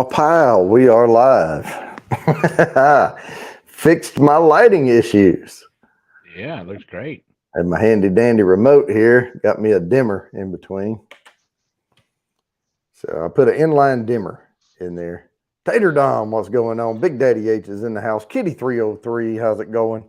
pile, we are live. Fixed my lighting issues. Yeah, it looks great. Had my handy dandy remote here. Got me a dimmer in between. So I put an inline dimmer in there. Tater Dom, what's going on? Big Daddy H is in the house. Kitty 303, how's it going?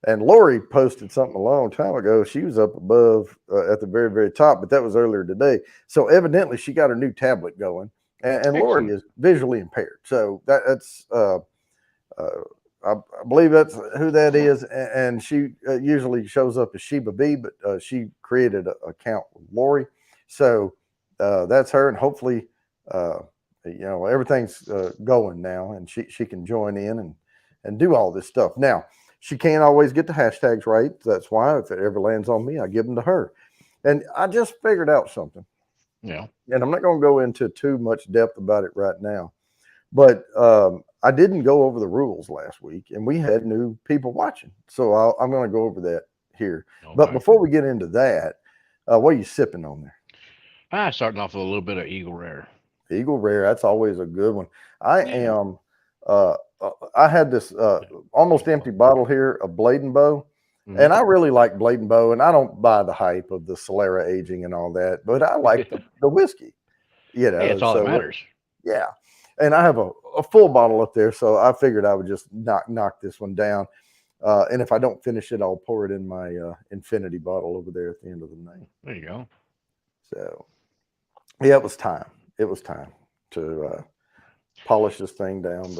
And Lori posted something a long time ago. She was up above at the very, very top, but that was earlier today. So evidently she got her new tablet going. And Lori Excellent. is visually impaired. So that's I believe that's who that is, and she usually shows up as Sheba B, but she created an account with Lori, so that's her, and hopefully, uh, everything's going now, and she can join in and do all this stuff. Now, she can't always get the hashtags right. That's why if it ever lands on me, I give them to her. And I just figured out something, Yeah. and I'm not going to go into too much depth about it right now. But I didn't go over the rules last week, and we had new people watching. So I'm going to go over that here. But Okay. before we get into that, what are you sipping on there? Starting off with a little bit of Eagle Rare. Eagle Rare. That's always a good one. I Yeah. am. I had this almost empty bottle here of Blade and Bow, Hmm. and I really like Blade and Bow, and I don't buy the hype of the Solera aging and all that, but I like the whiskey. Hey, it's all that So matters. yeah. And I have a full bottle up there, so I figured I would just knock this one down. And if I don't finish it, I'll pour it in my infinity bottle over there at the end of the night. There you go. So yeah, it was time. It was time to polish this thing down.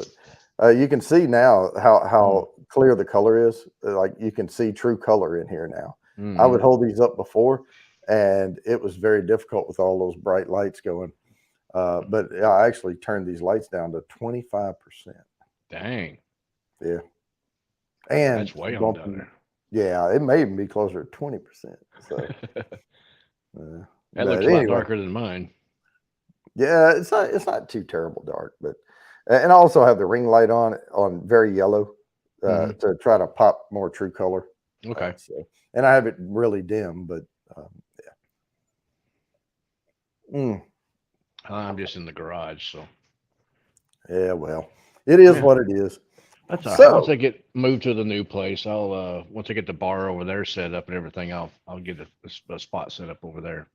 But you can see now how clear the color is. Like you can see true color in here now. I Mm-hmm. would hold these up before, and it was very difficult with all those bright lights going. But I actually turned these lights down to 25%. Dang, Yeah. And that's way on down bumping, there. yeah, it may even be closer to 20%. So, That but looks a lot anyway, darker than mine. yeah, it's not too terrible dark, but and I also have the ring light on very yellow Hmm. to try to pop more true color. Okay. So, and I have it really dim, but um, yeah. I'm just in the garage, so Yeah, well, it is yeah, what it is. that's all right. Once So, I get moved to the new place, I'll once I get the bar over there set up and everything, I'll get a spot set up over there.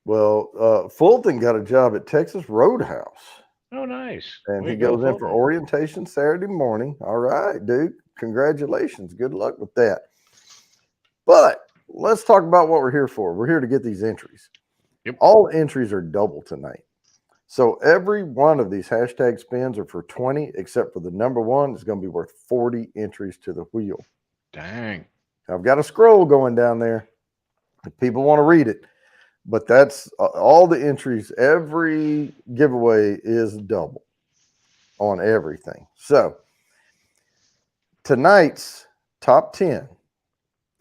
well, Fulton got a job at Texas Roadhouse. Oh, nice. And Way he to go, goes in for Fulton. orientation Saturday morning. All right, dude. Congratulations. Good luck with that. But let's talk about what we're here for. We're here to get these entries. Yep. All entries are double tonight. So every one of these hashtag spins are for 20, except for the number one is going to be worth 40 entries to the wheel. Dang. I've got a scroll going down there if people want to read it. But that's all the entries. Every giveaway is double on everything. So tonight's top 10,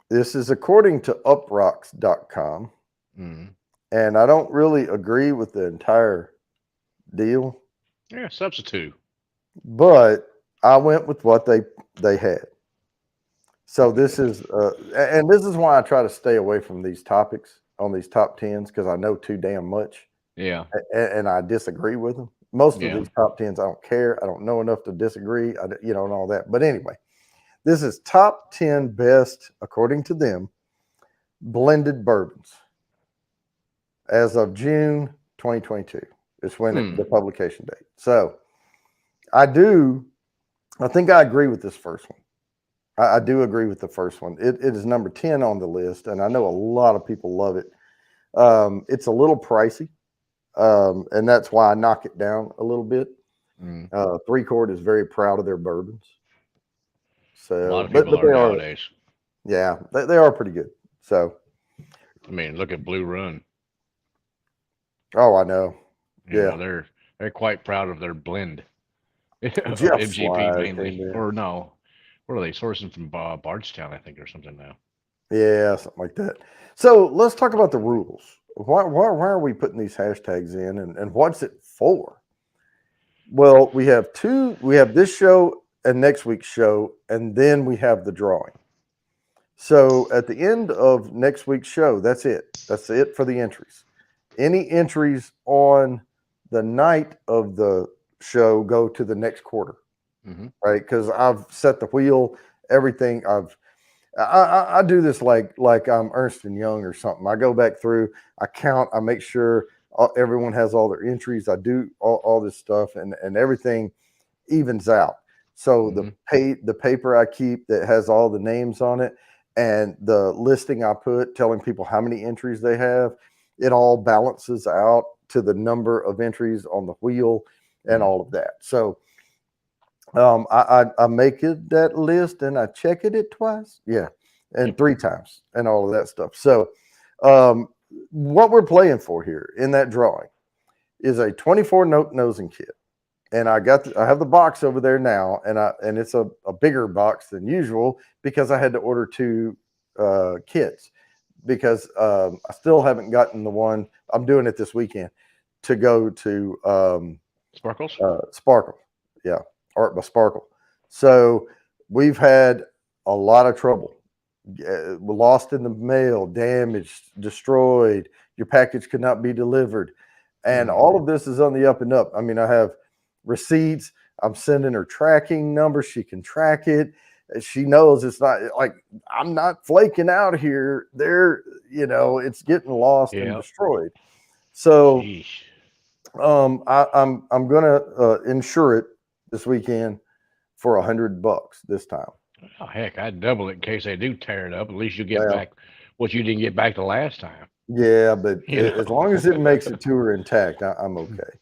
this is according to uprocks.com. Mm. And I don't really agree with the entire deal, Yeah, substitute. but I went with what they had. So this is and this is why I try to stay away from these topics on these top tens because I know too damn much Yeah. and I disagree with them. Most of Yeah. these top tens I don't care. I don't know enough to disagree. And all that. But anyway, this is top 10 best according to them blended bourbons as of June 2022. It's when Hmm. the publication date. So I do. I think I agree with this first one. I do agree with the first one. It is number 10 on the list, and I know a lot of people love it. It's a little pricey, and that's why I knock it down a little bit. Mm. Three Chord is very proud of their bourbons. A lot So, of but people but are they are, nowadays. yeah, they are pretty good. So, I mean, look at Blue Run. oh, I know, yeah. They're quite proud of their blend of Jeff MGP Sly came mainly, in, or no, what are they sourcing from Bardstown, I think, or something now. yeah, something like that. So let's talk about the rules. Why are we putting these hashtags in, and what's it for? Well, we have two. We have this show and next week's show, and then we have the drawing. So at the end of next week's show, that's it. That's it for the entries. Any entries on the night of the show go to the next quarter, Mm-hmm. right? Because I've set the wheel, everything. I do this like I'm Ernst and Young or something. I go back through, I count, I make sure everyone has all their entries. I do all this stuff, and everything evens out. So the paper I keep that has all the names on it, and the listing I put telling people how many entries they have, it all balances out to the number of entries on the wheel and all of that. So I make it that list and I check it twice, and 3 times and all of that stuff. So what we're playing for here in that drawing is a 24 note nosing kit. And I have the box over there now, and it's a bigger box than usual because I had to order 2 kits because I still haven't gotten the one. I'm doing it this weekend to go to Sparkles. Sparkle, Art by Sparkle. So we've had a lot of trouble. Lost in the mail, damaged, destroyed. Your package could not be delivered, and all of this is on the up and up. I mean, I have receipts. I'm sending her tracking number. She can track it. She knows it's not like I'm not flaking out here. It's getting lost and destroyed. So I'm gonna insure it this weekend for $100 this time. Oh, heck, I'd double it in case they do tear it up. At least you get back what you didn't get back the last time. Yeah, but as long as it makes it to her intact, I'm okay.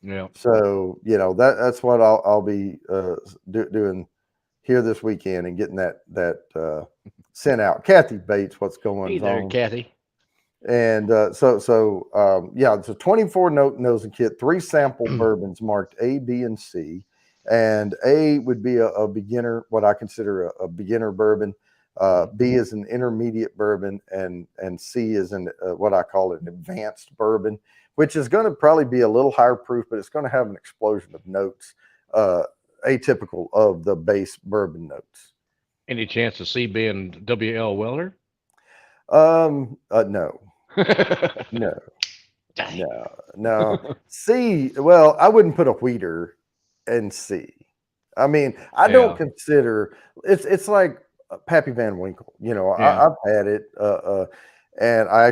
Yeah. So that's what I'll be doing here this weekend and getting that sent out. Kathy Bates, what's going on? Hey there, Kathy. And it's a 24 note nosing kit, 3 sample bourbons marked A, B, and C. And A would be a beginner, what I consider a beginner bourbon. B is an intermediate bourbon, and C is what I call an advanced bourbon, which is going to probably be a little higher proof, but it's going to have an explosion of notes, atypical of the base bourbon notes. Any chance of C being W.L. Weller? No. No. C, well, I wouldn't put a wheater in C. I mean, I don't consider it's like Pappy Van Winkle. I've had it, and I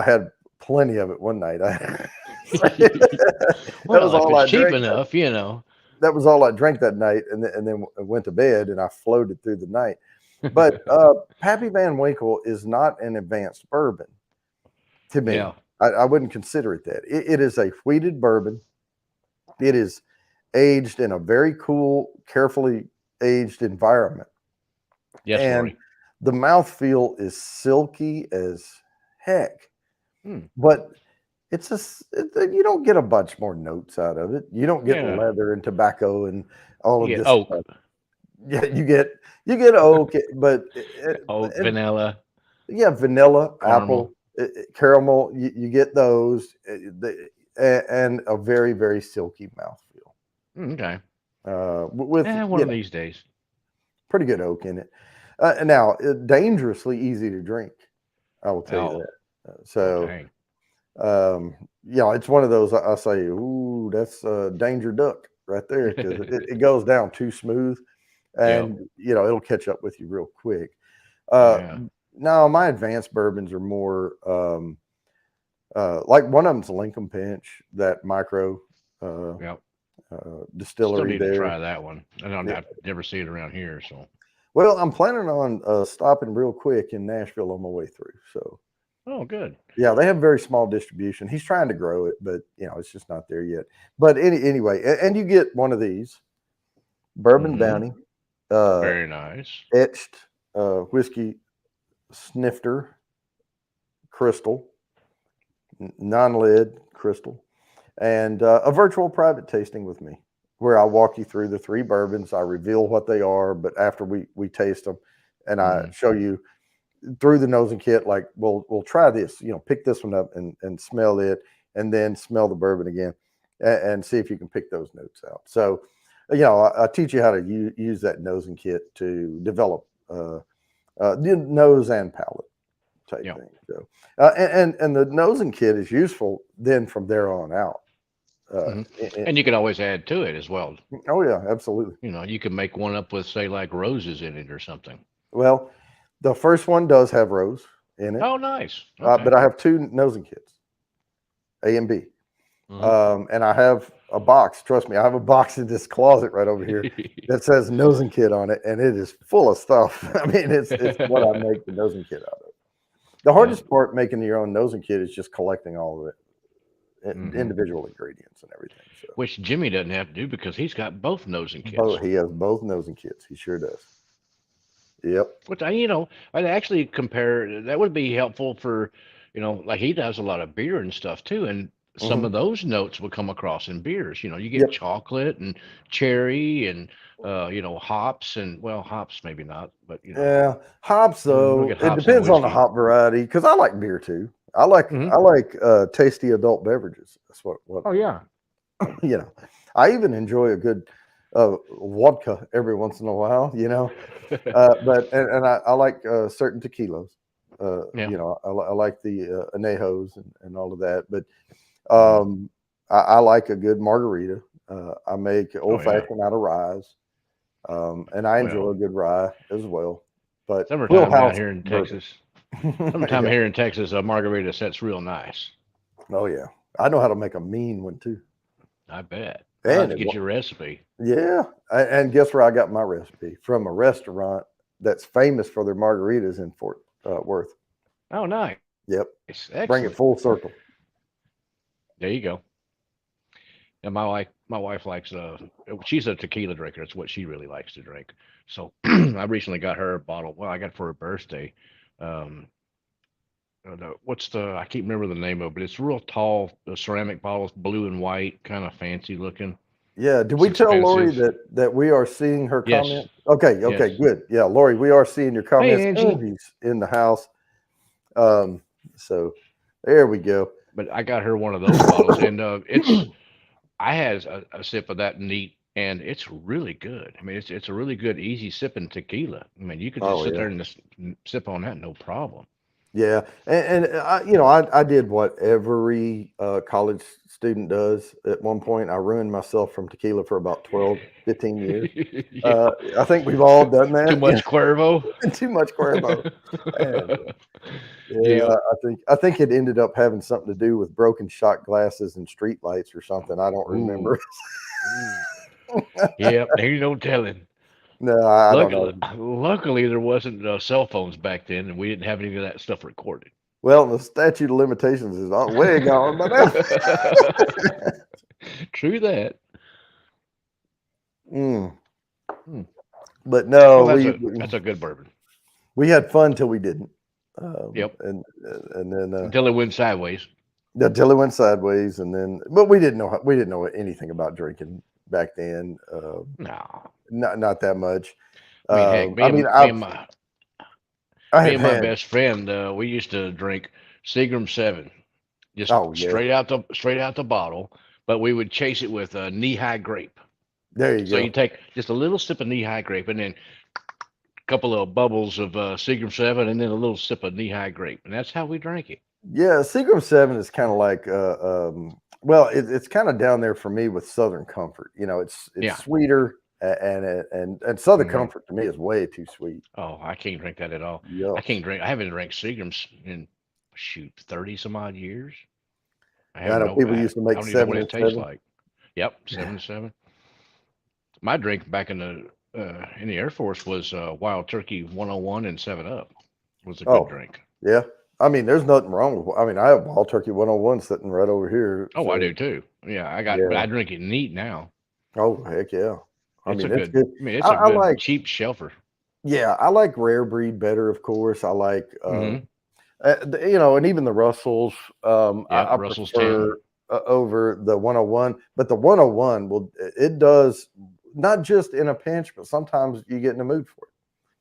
had plenty of it one night. That was all I cheap drank. Enough, That was all I drank that night, and then went to bed, and I floated through the night. But Pappy Van Winkle is not an advanced bourbon to me. Yeah. I wouldn't consider it that. It is a wheated bourbon. It is aged in a very cool, carefully aged environment. Yes, and Lori. The mouthfeel is silky as heck. But you don't get a bunch more notes out of it. You don't get leather and tobacco and all of this oak. stuff. Yeah, you get oak, but vanilla. Yeah, vanilla, caramel. Apple, caramel. You get those, and a very, very silky mouthfeel. Okay. With one of these days. Pretty good oak in it. Now, dangerously easy to drink. I will tell you that. It's one of those I say, ooh, that's a danger duck right there, because it goes down too smooth, and it'll catch up with you real quick. Now, my advanced bourbons are more like one of them's Lincoln Pinch, that micro distillery. Still need there. to try that one. I've never seen it around here. So, well, I'm planning on stopping real quick in Nashville on my way through. So, oh, good. Yeah, they have very small distribution. He's trying to grow it, but it's just not there yet. But anyway, and you get one of these Bourbon Bounty, very nice, etched whiskey snifter crystal, non-lead crystal, and a virtual private tasting with me, where I walk you through the 3 bourbons. I reveal what they are, but after we taste them, and I show you through the nosing kit, like we'll try this, pick this one up and smell it, and then smell the bourbon again, and see if you can pick those notes out. So, I teach you how to use that nosing kit to develop the nose and palate type thing. So, and the nosing kit is useful then from there on out. Mhm. And you could always add to it as well. Oh yeah, absolutely. You know, you could make one up with, say, like roses in it or something. Well, the first one does have rose in it, Oh, nice. but Okay. I have two nosing kits, A and B. Mhm. And I have a box. Trust me, I have a box in this closet right over here that says nosing kit on it, and it is full of stuff. I mean, it's what I make the nosing kit out of. The Yeah. hardest part making your own nosing kit is just collecting all of it, Mhm. individual ingredients and everything. So Which Jimmy doesn't have to do because he's got both nosing kits. both, he has both nosing kits. He sure does. Yep. Which I'd actually compare. That would be helpful for, like he does a lot of beer and stuff too, and some hmm of those notes would come across in beers. You get Yep. chocolate and cherry and hops and well, hops maybe not, but Yeah. Hops we'll though, get it hops in depends on the whiskey. hop variety because I like beer too. I like Hmm. I like tasty adult beverages. That's what Oh yeah. I even enjoy a good vodka every once in a while, but and I like certain tequilas. Yeah. I like the anejos and all of that, but Mhm. I like a good margarita. I make Oh old yeah. fashioned out of rye, and I enjoy Well, a good rye as well. But summertime down Wheelhouse here in bourbon. Texas. Summertime Yeah. here in Texas, a margarita sets real nice. Oh yeah, I know how to make a mean one too. I bet. I'll have And to get your recipe. yeah, and guess where I got my recipe from? A restaurant that's famous for their margaritas in Fort Worth. Oh, nice. Yep, bring it Excellent. full circle. There you go. And my wife likes she's a tequila drinker. It's what she really likes to drink. So I recently got her a bottle. Well, I got it for her birthday. Um, what's I can't remember the name of it, but it's real tall, ceramic bottles, blue and white, kind of fancy looking. Yeah, did It's we tell Lori expensive. that we are seeing her Yes, comment? Okay, yes. good. Yeah, Lori, we are seeing your comments. Hey, Angie. Angie's in the house. Um, so there we go. But I got her one of those bottles, and I had a sip of that neat, and it's really good. I mean, it's a really good, easy sipping tequila. I mean, you could just Oh sit yeah. there and just sip on that, no problem. Yeah, and I did what every college student does at one point. I ruined myself from tequila for about 12, 15 years. Yeah, I think we've all done too that. much Cuervo. Too much Cuervo. And yeah, Yep. I think it ended up having something to do with broken shot glasses and street lights or something. I don't Ooh. remember. Ooh. Yep. There's no telling. No, I don't Luckily, know. luckily there wasn't cell phones back then, and we didn't have any of that stuff recorded. Well, the statute of limitations is way gone by now. True that. Mm. Hmm. But no, Well, we that's a good bourbon. we had fun till we didn't, Yep. and then Until it went sideways. till it went sideways, and then but we didn't know anything about drinking back then. No. Not that much. I mean, heck, I mean, I I me have and my had best friend, we used to drink Seagram 7, just oh yeah, straight out the bottle. But we would chase it with a knee high grape. there you So you go. take just a little sip of knee high grape, and then a couple of bubbles of Seagram 7, and then a little sip of knee high grape, and that's how we drank it. Yeah, Seagram 7 is kind of like well, it's kind of down there for me with Southern Comfort. It's Yeah. sweeter and Southern Hmm. Comfort to me is way too sweet. Oh, I can't drink that at all. I Yuck. can't drink. I haven't drank Seagrams in shoot 30 some odd years. I Yeah, I haven't know know. people used to I make don't even know what seven it and tastes seven. like. Yep, 7-7. My drink back in the Air Force was Wild Turkey 101 and 7 Up was a good Oh, drink. yeah. I mean, there's nothing wrong with. I mean, I have Wild Turkey 101 sitting right over here. Oh, I So do too. Yeah, but yeah. I drink it neat now. Oh heck yeah. I It's a mean, it's good. good. I mean, it's a I good like. cheap shelfer. Yeah, I like rare breed better. Of course, I like. Hmm. And even the Russells. Yep, I Russell's 10. prefer over the 101, but the 101 it does not just in a pinch, but sometimes you get in the mood for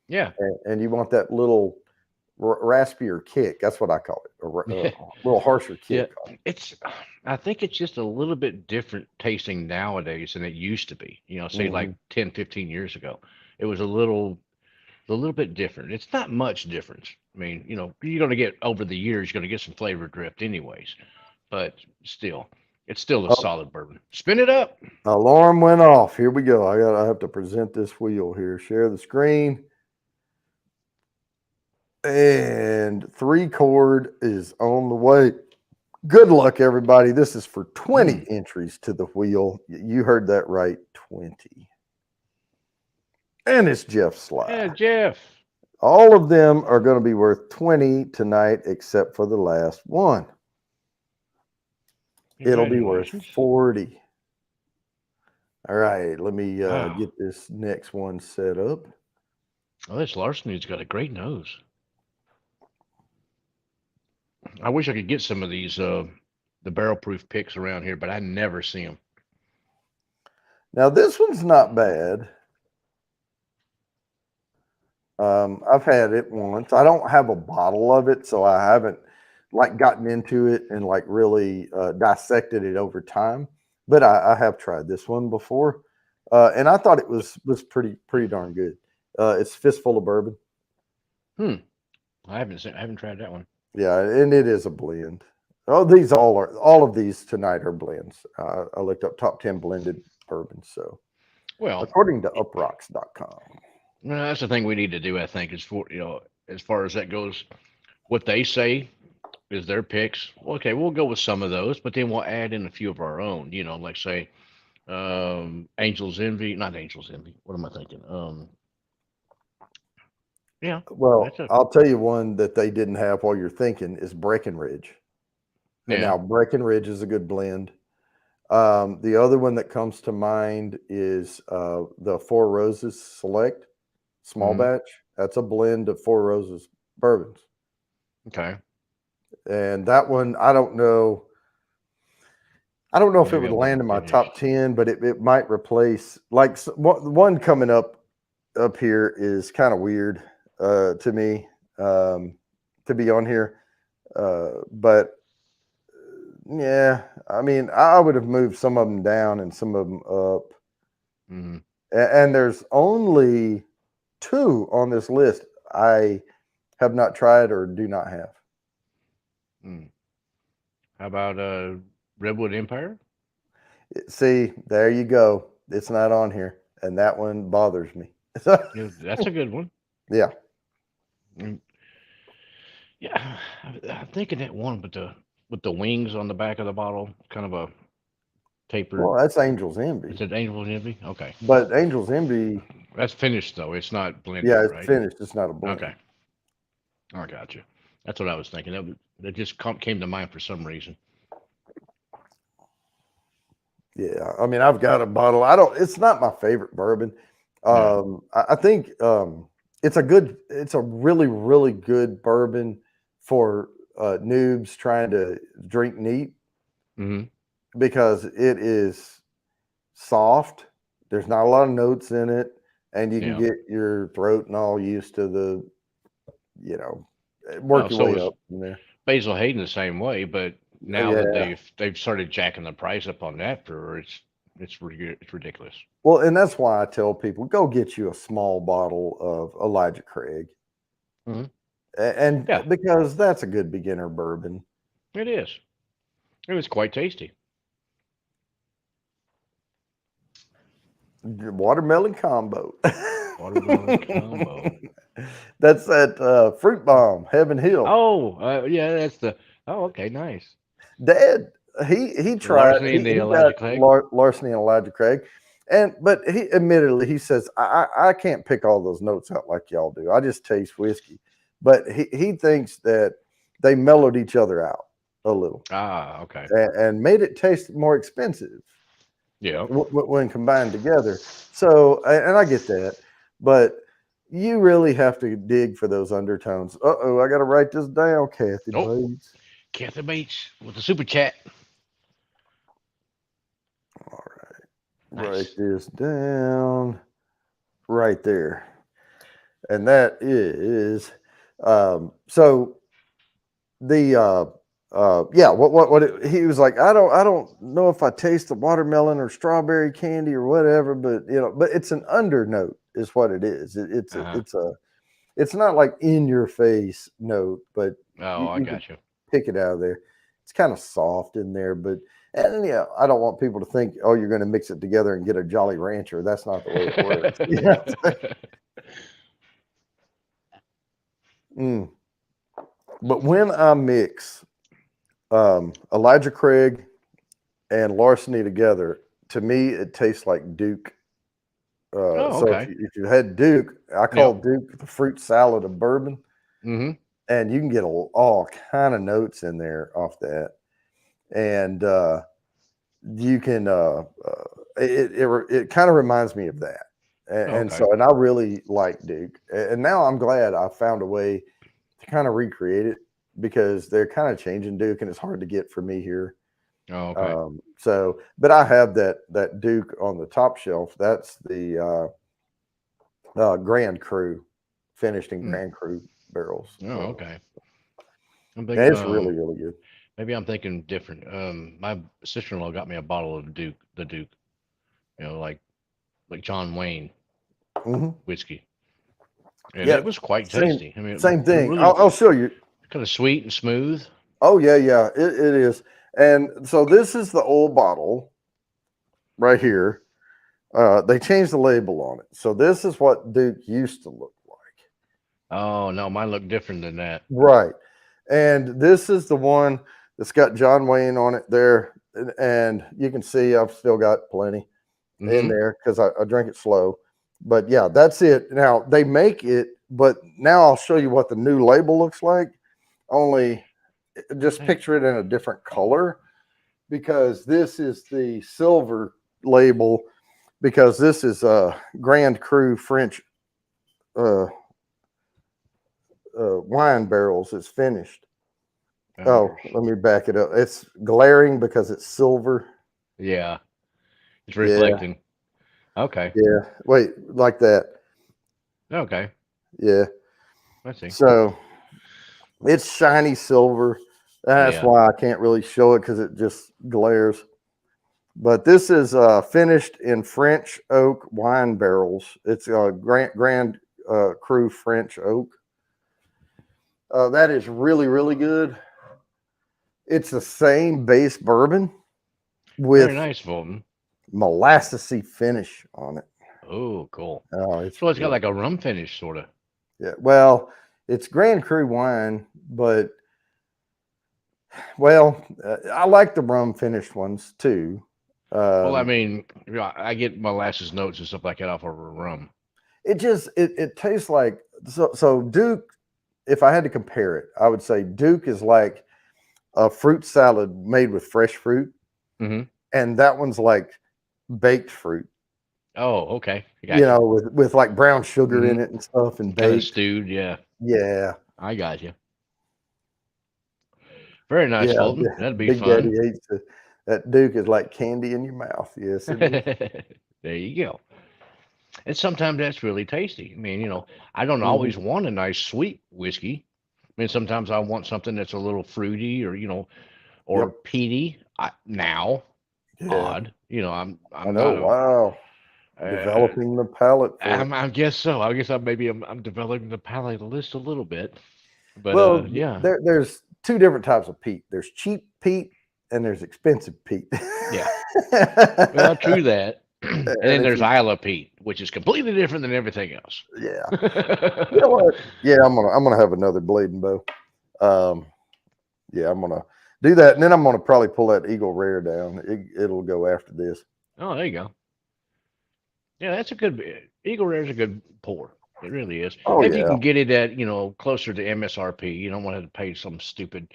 Yeah. it, and you want that little raspier kick. That's what I call it, a little harsher Yeah, kick. it's. I think it's just a little bit different tasting nowadays than it used to be. Say like Mhm. 10, 15 years ago, it was a little bit different. It's not much difference. I mean, you're going to get over the years, you're going to get some flavor drift anyways, but still, It's still a Oh, solid bourbon. Spin it up. alarm went off. Here we go. I have to present this wheel here. Share the screen. And 3 chord is on the way. Good luck, everybody. This is for 20 entries to the wheel. You heard that right, 20. And it's Jeff Sly. Yeah, Jeff. All of them are going to be worth 20 tonight, except for the last one. It'll be worth Congratulations. 40. All right, let me get this next one set up. Oh, this Larceny's got a great nose. I wish I could get some of these the barrel proof picks around here, but I never see them. Now this one's not bad. I've had it once. I don't have a bottle of it, so I haven't like gotten into it and like really dissected it over time. But I have tried this one before, and I thought it was pretty darn good. It's Fistful of Bourbon. I haven't tried that one. Yeah, and it is a blend. Oh, these all of these tonight are blends. I looked up top 10 blended bourbons. So, well, according to uprocks.com. Well, that's the thing we need to do, I think, is for, as far as that goes, what they say is their picks. Okay, we'll go with some of those, but then we'll add in a few of our own, like say, Angel's Envy, not Angel's Envy. What am I thinking? Yeah. Well, I'll tell you one that they didn't have while you're thinking is Breckenridge. And Yeah. now Breckenridge is a good blend. The other one that comes to mind is the Four Roses Select small batch. That's a blend of Four Roses bourbons. Okay. And that one, I don't know if it would land in my top 10, but it might replace like one coming up here is kind of weird to me to be on here. But yeah, I mean, I would have moved some of them down and some of them up. And there's only 2 on this list I have not tried or do not have. How about Redwood Empire? See, there you go. It's not on here, and that one bothers me. That's a good one. Yeah. Yeah, I'm thinking that one, but with the wings on the back of the bottle, kind of a tapered. Well, that's Angel's Envy. Is it Angel's Envy? Okay. But Angel's Envy. That's finished though. It's not blended. Yeah, it's right? finished. It's not a blend. Okay. I got you. That's what I was thinking. That just came to mind for some reason. Yeah, I mean, I've got a bottle. It's not my favorite bourbon. I think it's a really, really good bourbon for noobs trying to drink neat because it is soft. There's not a lot of notes in it, and you can get your throat and all used to the, work your way up from there. Basil Hayden the same way, but now that they've started jacking the price up on that, it's ridiculous. Well, and that's why I tell people go get you a small bottle of Elijah Craig, and because that's a good beginner bourbon. It is. It was quite tasty. Watermelon combo. Watermelon combo. That's that Fruit Bomb, Heaven Hill. Oh, yeah, that's the. Oh, okay, nice. Dad, he tried Larceny and Elijah Craig. Larceny and Elijah Craig, but he says I can't pick all those notes out like y'all do. I just taste whiskey, but he thinks that they mellowed each other out a little. Ah, okay. And made it taste more expensive. Yeah. When combined together. So, and I get that, but you really have to dig for those undertones. I got to write this down, Kathy Bates. Kathy Bates with the super chat. All right. Nice. Write this down right there. And that is, so the, he was like, I don't know if I taste the watermelon or strawberry candy or whatever, but but it's an undernote is what it is. It's not like in your face note, but I got you. Pick it out of there. It's kind of soft in there, but And yeah, I don't want people to think, oh, you're going to mix it together and get a Jolly Rancher. That's not the way it works. Yeah. Mm. But when I mix Elijah Craig and Larceny together, to me, it tastes like Duke. Oh, So okay. if you had Duke, I call Yep. Duke the fruit salad of bourbon, Mm-hmm. and you can get all kind of notes in there off that, and you can it kind of reminds me of that, Oh, and okay. so I really like Duke, and now I'm glad I found a way to kind of recreate it because they're kind of changing Duke, and it's hard to get for me here. Oh, okay. So, but I have that Duke on the top shelf. That's the Grand Cru, finished in Hmm. Grand Cru barrels. Oh, okay. I'm And thinking, it's really, really good. maybe I'm thinking different. My sister-in-law got me a bottle of Duke, the Duke, like John Wayne Hmm. whiskey, and Yeah, it was quite same tasty. I mean, same it thing. really I'll show you. kind of sweet and smooth. Oh yeah, yeah, it is. And so this is the old bottle right here. They changed the label on it. So this is what Duke used to look like. Oh no, mine looked different than that. Right. And this is the one that's got John Wayne on it there. And you can see I've still got plenty in Mm-hmm. there because I drink it slow. But yeah, that's it. Now they make it, but now I'll show you what the new label looks like. Only just picture it in a different color because this is the silver label because this is Grand Cru French uh, wine barrels. It's finished. Oh, let me back it up. It's glaring because it's silver. Yeah, it's Yeah, reflecting. Okay. yeah. Wait, like that. Okay. Yeah. I see. So it's shiny silver. That's Yeah. why I can't really show it because it just glares. But this is finished in French oak wine barrels. It's a Grand Cru French oak. That is really, really good. It's the same base bourbon Very with nice, Fulton. molassesy finish on it. Oh, cool. Oh, it's So it's got really, like a rum finish, sort of. yeah. Well, it's Grand Cru wine, but well, I like the rum finished ones too. Well, I Um, mean, I get molasses notes and stuff like that off of rum. it tastes like so Duke. If I had to compare it, I would say Duke is like a fruit salad made with fresh fruit, Mm-hmm. and that one's like baked fruit. Oh, okay. I You got you. know, with like brown sugar in Mm-hmm. it and stuff, and Kind of baked. stewed. Yeah, Yeah, I got you. Very nice, yeah. Fulton. That'd be Big Daddy fun. hates it. That Duke is like candy in your mouth. Yes, it is. There you go. And sometimes that's really tasty. I mean, I don't Hmm. always want a nice sweet whiskey. I mean, sometimes I want something that's a little fruity or, or Yep. peaty. Now, Yeah. odd. I I'm know. not Wow. uh, Developing the palate for it. I guess so. I guess I'm developing the palate list a little bit. But Well, yeah. there's two different types of peat. There's cheap peat and there's expensive peat. Yeah. Well, true that. And then And if there's you, Isla Pete, which is completely different than everything else. yeah, you know what? Yeah, I'm gonna have another bleeding bow. Um, yeah, I'm gonna do that, and then I'm gonna probably pull that Eagle Rare down. It'll go after this. Oh, there you go. Yeah, that's a good Eagle Rare is a good pour. It really is. Oh If you yeah, can get it at, closer to MSRP, you don't want to pay some stupid,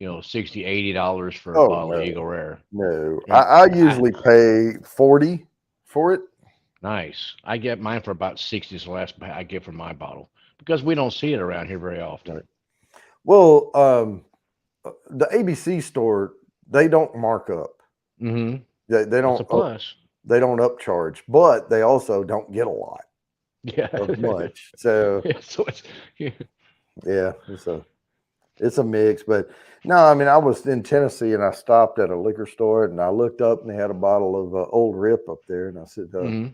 $60, $80 for a oh bottle of no, Eagle Rare. no. I mean, I usually pay 40 for it. nice. I get mine for about 60 is the last I get for my bottle because we don't see it around here very often. Right. Well, the ABC store, they don't mark up. Mm-hmm. They That's a don't plus. they don't upcharge, but they also don't get a lot Yeah. of much. So Yeah, so it's yeah. yeah, it's a mix. But no, I mean, I was in Tennessee and I stopped at a liquor store and I looked up and they had a bottle of Old Rip up there, and I said, Mm-hmm.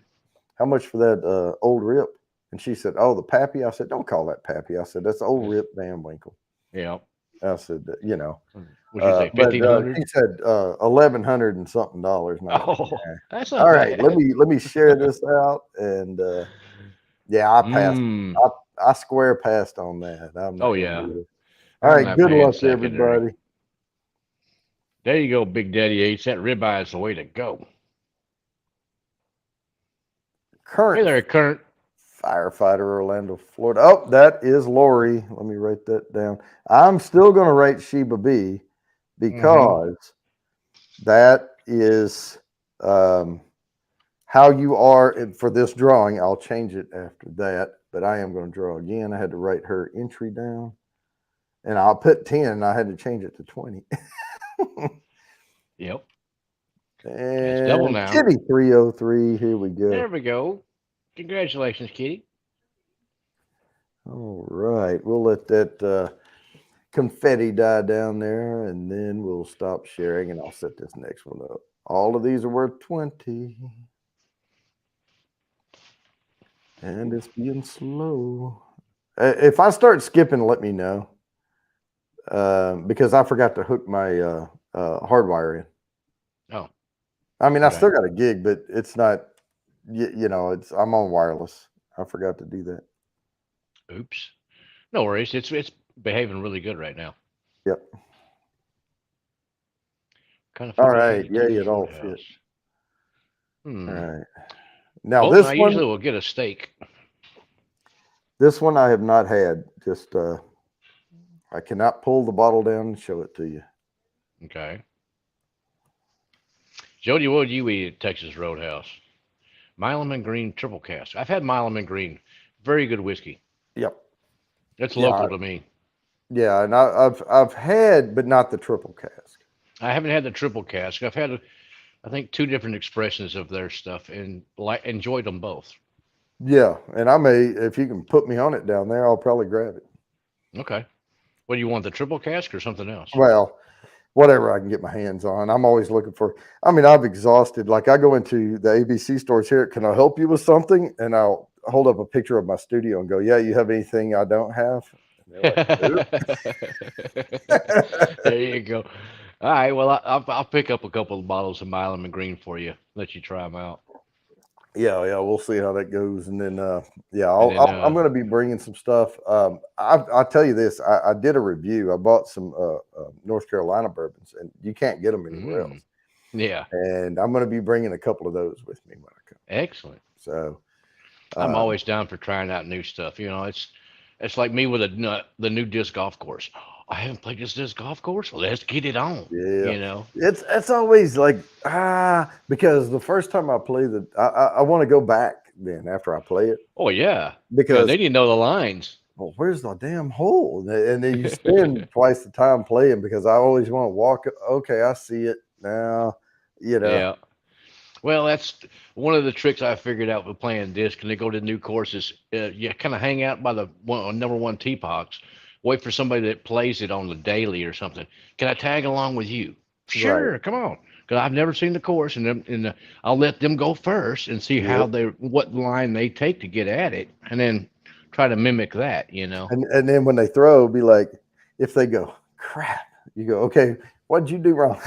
"How much for that Old Rip?" And she said, "Oh, the Pappy." I said, "Don't call that Pappy." I said, "That's Old Rip Van Winkle." Yeah. I said, you know, Would you say but 1,500? he said $1,100 and something dollars. And I was like, Oh, nah. that's All not right, bad. let me share this out, and yeah, I passed. Mm. I square passed on that. I'm not Oh gonna yeah. do it. All I'm right, not good paying luck, secondary. everybody. There you go, Big Daddy H. That ribeye is the way to go. Hey Current there, Current. firefighter, Orlando, Florida. Oh, that is Lori. Let me write that down. I'm still going to rate Sheba B because that is how you are for this drawing. I'll change it after that, but I am going to draw again. I had to write her entry down, and I'll put 10. I had to change it to 20. Yep. That's double And now. Kitty 303. Here we go. There we go. Congratulations, Kitty. All right, we'll let that confetti die down there, and then we'll stop sharing, and I'll set this next one up. All of these are worth 20, and it's being slow. If I start skipping, let me know, because I forgot to hook my hardwire in. Oh, I mean, I okay. still got a gig, but it's not. You know, I'm on wireless. I forgot to do that. Oops. No worries. It's behaving really good right now. Yep. Kind of All food I right. had Yeah, to it all fit. Roadhouse. All Hmm. right. Now Colton, I usually will get a steak. this one I have not had. Just I cannot pull the bottle down and show it to you. Okay. Jody, what would you eat at Texas Roadhouse? Milam and Green triple cask. I've had Milam and Green. Very good whiskey. Yep. It's Yeah. local to me. Yeah. And I've had, but not the triple cask. I haven't had the triple cask. I've had, I think, two different expressions of their stuff and enjoyed them both. Yeah. And I may, if you can put me on it down there, I'll probably grab it. Okay. What do you want, the triple cask or something else? Well, whatever I can get my hands on. I'm always looking for, I mean, I've exhausted, like I go into the ABC stores here. Can I help you with something? And I'll hold up a picture of my studio and go, yeah, you have anything I don't have? And they're like, nope. There you go. All right. Well, I'll pick up a couple of bottles of Milam and Green for you. Let you try them out. Yeah, we'll see how that goes, and then yeah, And then I'm going to be bringing some stuff. I'll tell you this: I did a review. I bought some North Carolina bourbons, and you can't get them anywhere else. Yeah. And I'm going to be bringing a couple of those with me when I come. Excellent. So I'm always down for trying out new stuff. You know, it's like me with the new disc golf course. I haven't played this disc golf course. Well, let's get it on. yeah, You know, it's always like because the first time I play I want to go back then after I play it. Oh yeah, Because they didn't know the lines. well, where's the damn hole? And then you spend twice the time playing because I always want to walk. Okay, I see it now. You know. Yeah. Well, that's one of the tricks I figured out with playing disc. And they go to new courses, you kind of hang out by the number one tee box, wait for somebody that plays it on the daily or something. Can I tag along with you? Sure, Right. come on. Because I've never seen the course, and I'll let them go first and see how Yep. what line they take to get at it, and then try to mimic that. You know. And then when they throw, be like, if they go, crap, you go, okay, what'd you do wrong?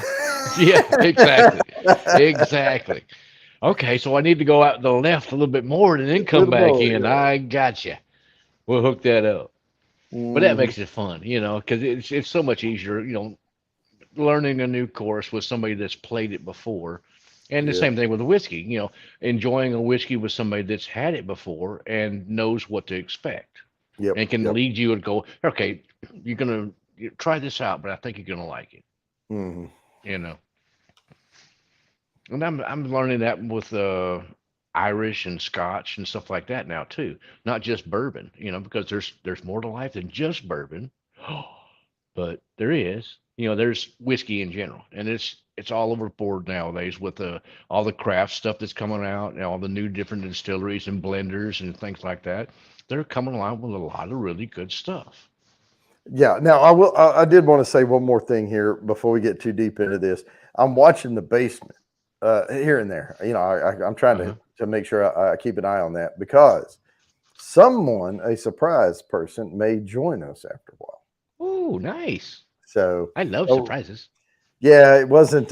Yeah, exactly, exactly. Okay, so I need to go out to the left a little bit more and then To come the back ball, in. I got you. We'll hook that up. yeah. But that Mhm. makes it fun, you know, because it's so much easier, you know, learning a new course with somebody that's played it before. And the Yeah. same thing with whiskey, you know, enjoying a whiskey with somebody that's had it before and knows what to expect Yep. and can Yep. lead you and go, okay, you're gonna try this out, but I think you're gonna like it, Hmm. you know. And I'm learning that with Irish and Scotch and stuff like that now too. Not just bourbon, you know, because there's more to life than just bourbon. But there is, you know, there's whiskey in general, and it's all over board nowadays with all the craft stuff that's coming out and all the new different distilleries and blenders and things like that. They're coming along with a lot of really good stuff. Yeah. Now I will. I did want to say one more thing here before we get too deep into this. I'm watching the basement here and there. You know, I'm trying Uh-huh. to make sure I keep an eye on that because someone, a surprise person, may join us after a while. Oh, nice. So, I love oh, surprises. yeah, it wasn't.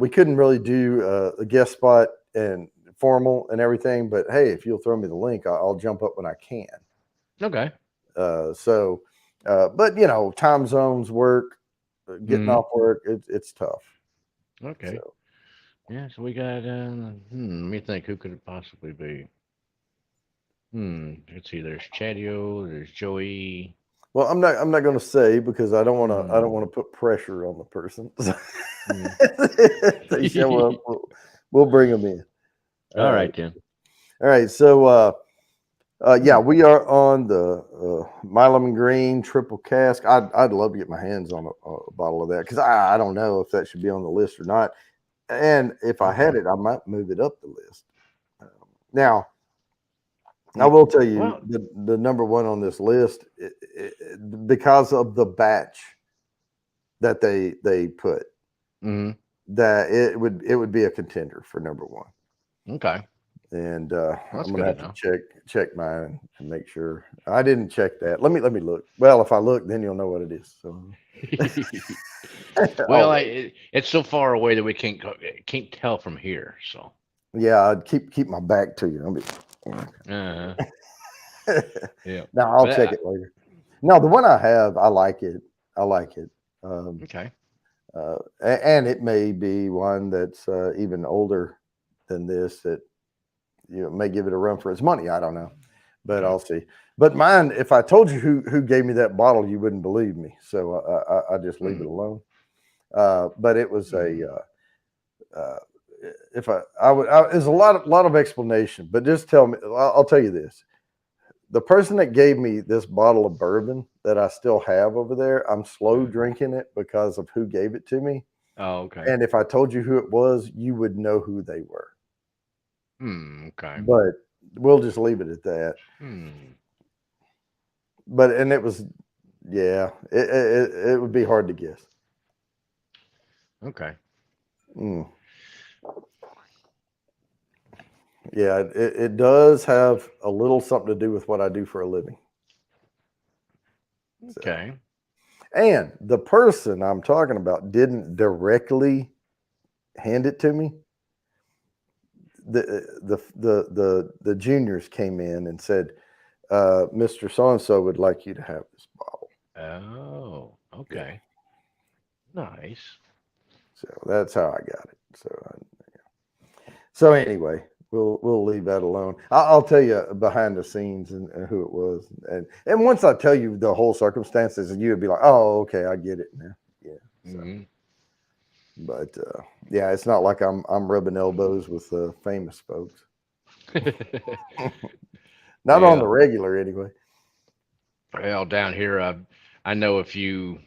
We couldn't really do a guest spot and formal and everything. But hey, if you'll throw me the link, I'll jump up when I can. Okay. So, but time zones work, getting Hmm. off work, it's tough. Okay. So, Yeah. So we got. Let me think. Who could it possibly be? Let's see. There's Chadio. There's Joey. well, I'm not going to say because I don't want Hmm. to put pressure on the person. Hmm. If they show up, we'll bring them in. All Uh, right then. all right, so yeah, Hmm. we are on the Milam Green triple cask. I'd love to get my hands on a bottle of that because I don't know if that should be on the list or not. And if I had Okay. it, I might move it up the list. Now, I Hmm. will tell you Well. the number one on this list because of the batch that they put Hmm. that it would be a contender for number one. Okay. And Well, I'm that's gonna good to have to know. check mine and make sure. I didn't check that. Let me look. Well, if I look, then you'll know what it is. So, Well, oh it's so far away that we can't tell from here. So. yeah, I'd keep my back to you. Uh-huh. Yeah. Now I'll But check it later. No, the one I have, I like it. I like it. Um, okay. and it may be one that's even older than this that may give it a run for its money. I don't know, but Okay. I'll see. But mine, if I told you who gave me that bottle, you wouldn't believe me. So I just leave Hmm. it alone. But it was Hmm. uh, if there's a lot of explanation, but just tell me. I'll tell you this: the person that gave me this bottle of bourbon that I still have over there, I'm slow Yeah. drinking it because of who gave it to me. Oh, okay. And if I told you who it was, you would know who they were. Okay. But we'll just leave it at that. Hmm. But and it was, yeah, it would be hard to guess. Okay. Mm. Yeah, it does have a little something to do with what I do for a living. So, Okay. and the person I'm talking about didn't directly hand it to me. The juniors came in and said, "Mr. So and So would like you to have this bottle." Oh, Yeah, okay. Nice. so that's how I got it. So anyway, we'll leave that alone. I'll tell you behind the scenes and who it was, and once I tell you the whole circumstances, you would be like, "Oh, okay, I get it now." Yeah. So, Hmm. but yeah, it's not like I'm rubbing elbows with famous folks. Not on Yeah. the regular, anyway. Well, down here, I know a few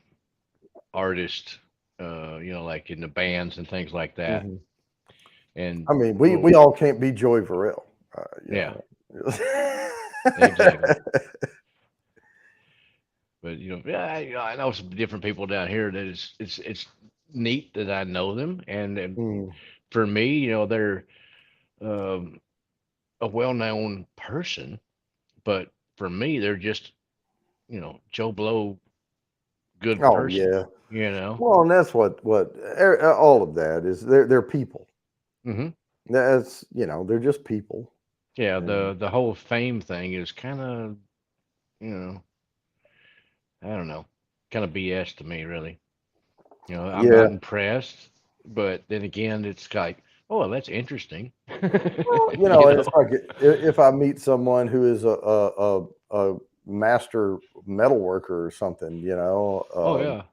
artists, like in the bands and things like that. Hmm. And I mean, well, we all can't be Joy Varell, you yeah, know. exactly. But yeah, I know some different people down here that it's neat that I know them, and Mm, for me, they're um, a well-known person, but for me, they're just Joe Blow good oh person. yeah. You know. Well, and that's what all of that is. They're people. Hmm. That's they're just people. Yeah, And the whole fame thing is kind of you know I don't know, kind of BS to me, really. I'm yeah, not impressed, but then again, it's like, oh, that's interesting. well, You it's know? like if I meet someone who is a master metal worker or something, Oh yeah,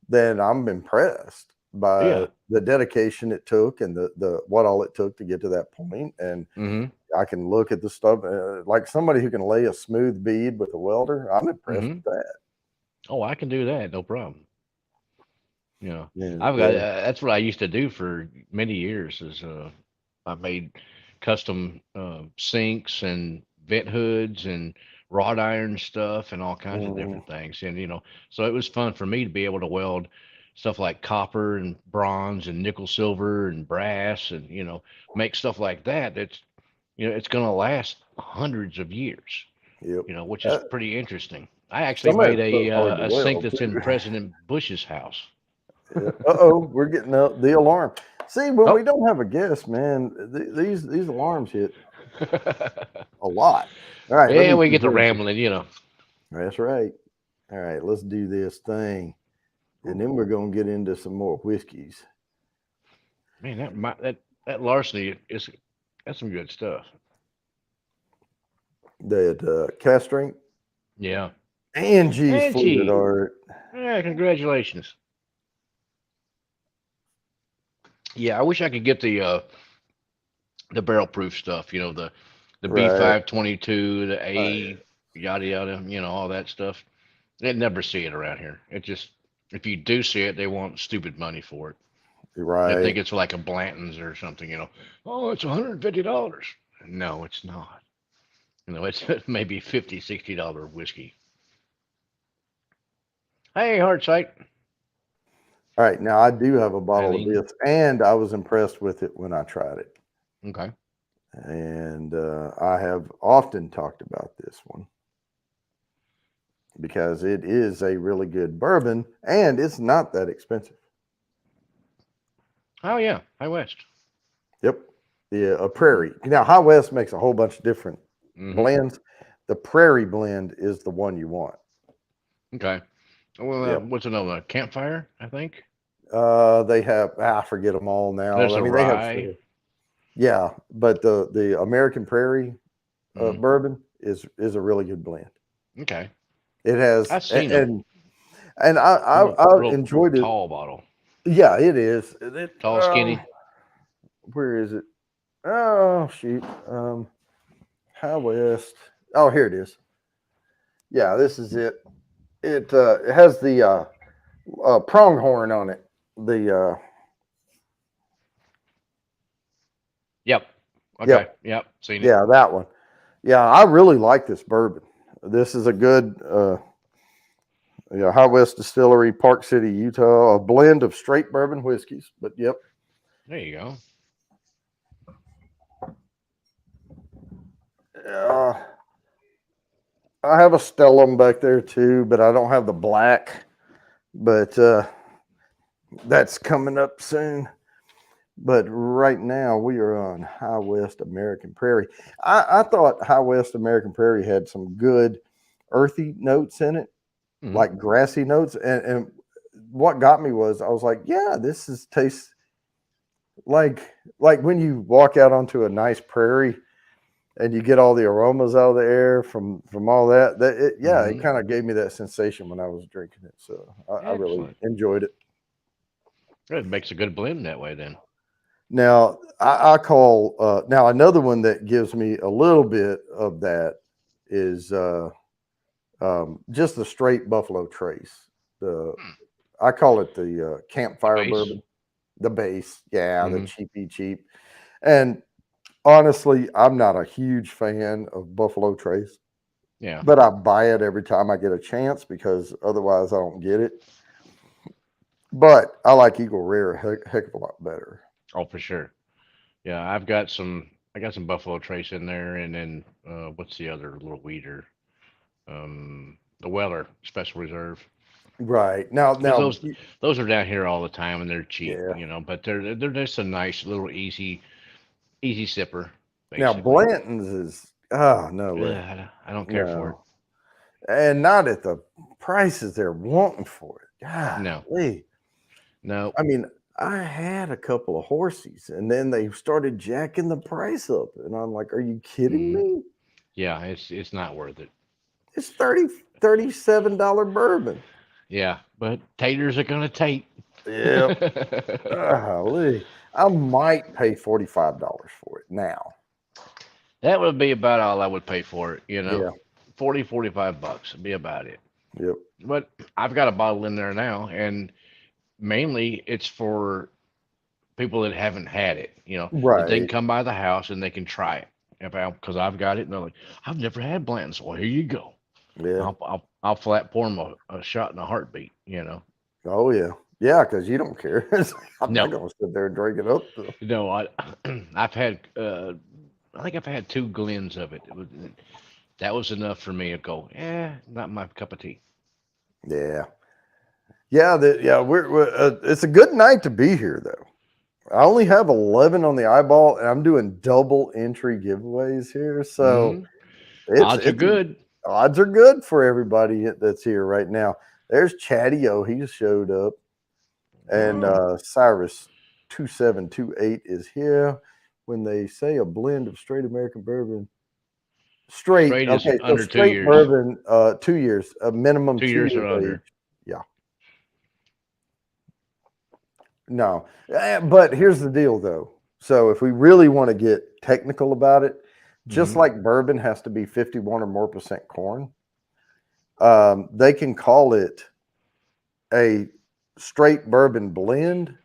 then I'm impressed by yeah. the dedication it took and the what all it took to get to that point. And Hmm. I can look at the stuff like somebody who can lay a smooth bead with a welder. I'm impressed Hmm. with that. Oh, I can do that, no problem. Yeah, I've got yeah. that's what I used to do for many years. Is I made custom sinks and vent hoods and wrought iron stuff and all kinds of Mhm. different things. And so it was fun for me to be able to weld stuff like copper and bronze and nickel silver and brass and make stuff like that. It's going to last hundreds of years. Yep. Which is Uh, pretty interesting. I actually Some of made it's hard to a sink weld that's in too. President Bush's house. Yeah. Uh-oh, we're getting the alarm. See, when we Oh. don't have a guest, man, these alarms hit a lot. All right, let Yeah, me we get to continue. rambling, you know. That's right. All right, let's do this thing, and then we're gonna get into some more whiskeys. Man, that larceny is that's some good stuff. That cast strength Yeah. Angie's fluid Angie. art. Yeah, congratulations. Yeah, I wish I could get the barrel proof stuff, you know, the Right. B522, the Uh, A yada yada, you know, all that stuff. They never see it around here. It just if you do see it, they want stupid money for it. They right. think it's like a Blanton's or something, you know. Oh, it's $150. No, it's not. You know, it's maybe $50, $60 whiskey. Hey, Heartsight. All right. Now I do have a bottle of Eileen. this, and I was impressed with it when I tried it. Okay. And I have often talked about this one because it is a really good bourbon, and it's not that expensive. Oh yeah, High West. Yep. Yeah, a Prairie. Now, High West makes a whole bunch of different Mm-hmm. blends. The Prairie blend is the one you want. Okay. Well, Yep. what's another one? Campfire? I think. They have I forget them all now. There's I a mean, they have rye. several. Yeah, but the American Prairie Mhm. bourbon is a really good blend. Okay. It has I've seen them. and I Real enjoyed it. tall bottle. Yeah, it is. It Tall, skinny. where is it? Oh shoot. High West. Oh, here it is. Yeah, this is it. It has the pronghorn on it. The Yep. Okay. yep, Yep. Seen it. yeah, that one. Yeah, I really like this bourbon. This is a good High West Distillery, Park City, Utah, a blend of straight bourbon whiskeys. But yep, There you go. I have a Stellum back there too, but I don't have the black. But that's coming up soon. But right now we are on High West American Prairie. I thought High West American Prairie had some good earthy notes in it, Mhm. like grassy notes. And what got me was I was like, yeah, this is tastes like when you walk out onto a nice prairie and you get all the aromas out of the air from all that. It Mhm. kind of gave me that sensation when I was drinking it. So I really Excellent. enjoyed it. It makes a good blend that way then. Now I call now another one that gives me a little bit of that is just the straight Buffalo Trace. The I call it the campfire Base. bourbon, the base. Yeah, the Mhm. cheapy cheap. And honestly, I'm not a huge fan of Buffalo Trace, Yeah. but I buy it every time I get a chance because otherwise I don't get it. But I like Eagle Rare a heck of a lot better. Oh, for sure. Yeah, I've got some. I got some Buffalo Trace in there, and then what's the other little weeder? The Weller Special Reserve. Right. Because Now, those are down here all the time, and they're cheap, yeah. you know. But they're just a nice little easy sipper, Now basically. Blanton's is oh no Ugh, way. I don't care for it. No. And not at the prices they're wanting for it. No, Golly. no. I mean, I had a couple of horsies and then they started jacking the price up. And I'm like, are you kidding Mm, me? yeah, it's not worth it. It's $37 bourbon. Yeah, but taters are gonna tate. Yep. Golly. I might pay $45 for it now. That would be about all I would pay for it, you know. Yeah. 40, $45 would be about it. Yep. But I've got a bottle in there now, and mainly it's for people that haven't had it, you know, that they can Right. come by the house and they can try it. Because I've got it, and they're like, I've never had Blanton's. Well, here you go. Yeah. I'll flat pour them a shot in a heartbeat, you know. Oh yeah. Yeah, because you don't care. I'm not No, gonna sit there and drink it up though. no, I've had, I think I've had two Glens of it. That was enough for me to go, not my cup of tea. Yeah. Yeah. We're it's a good night to be here, though. I only have 11 on the eyeball, and I'm doing double entry giveaways here. So Hmm. it's, Odds are it's, good. odds are good for everybody that's here right now. There's Chatty O. He just showed up. And Oh, Cyrus 2728 is here. When they say a blend of straight American bourbon, straight, straight is okay, so under two straight years. bourbon, 2 years, a minimum 2 years 2 years or age. under. Yeah. No. But here's the deal, though. So if we really want to get technical about it, just Hmm. like bourbon has to be 51 or more percent corn, they can call it a straight bourbon blend.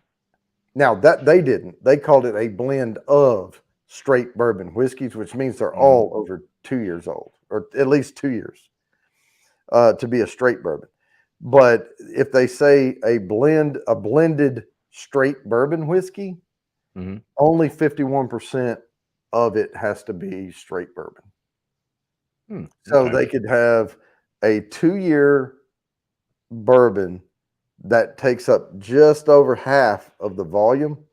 Now that they didn't, they called it a blend of straight bourbon whiskeys, which means they're Hmm. all over 2 years old, or at least 2 years to be a straight bourbon. But if they say a blended straight bourbon whiskey, Hmm. only 51% of it has to be straight bourbon. Hmm. So Okay. they could have a 2 year bourbon that takes up just over half of the volume,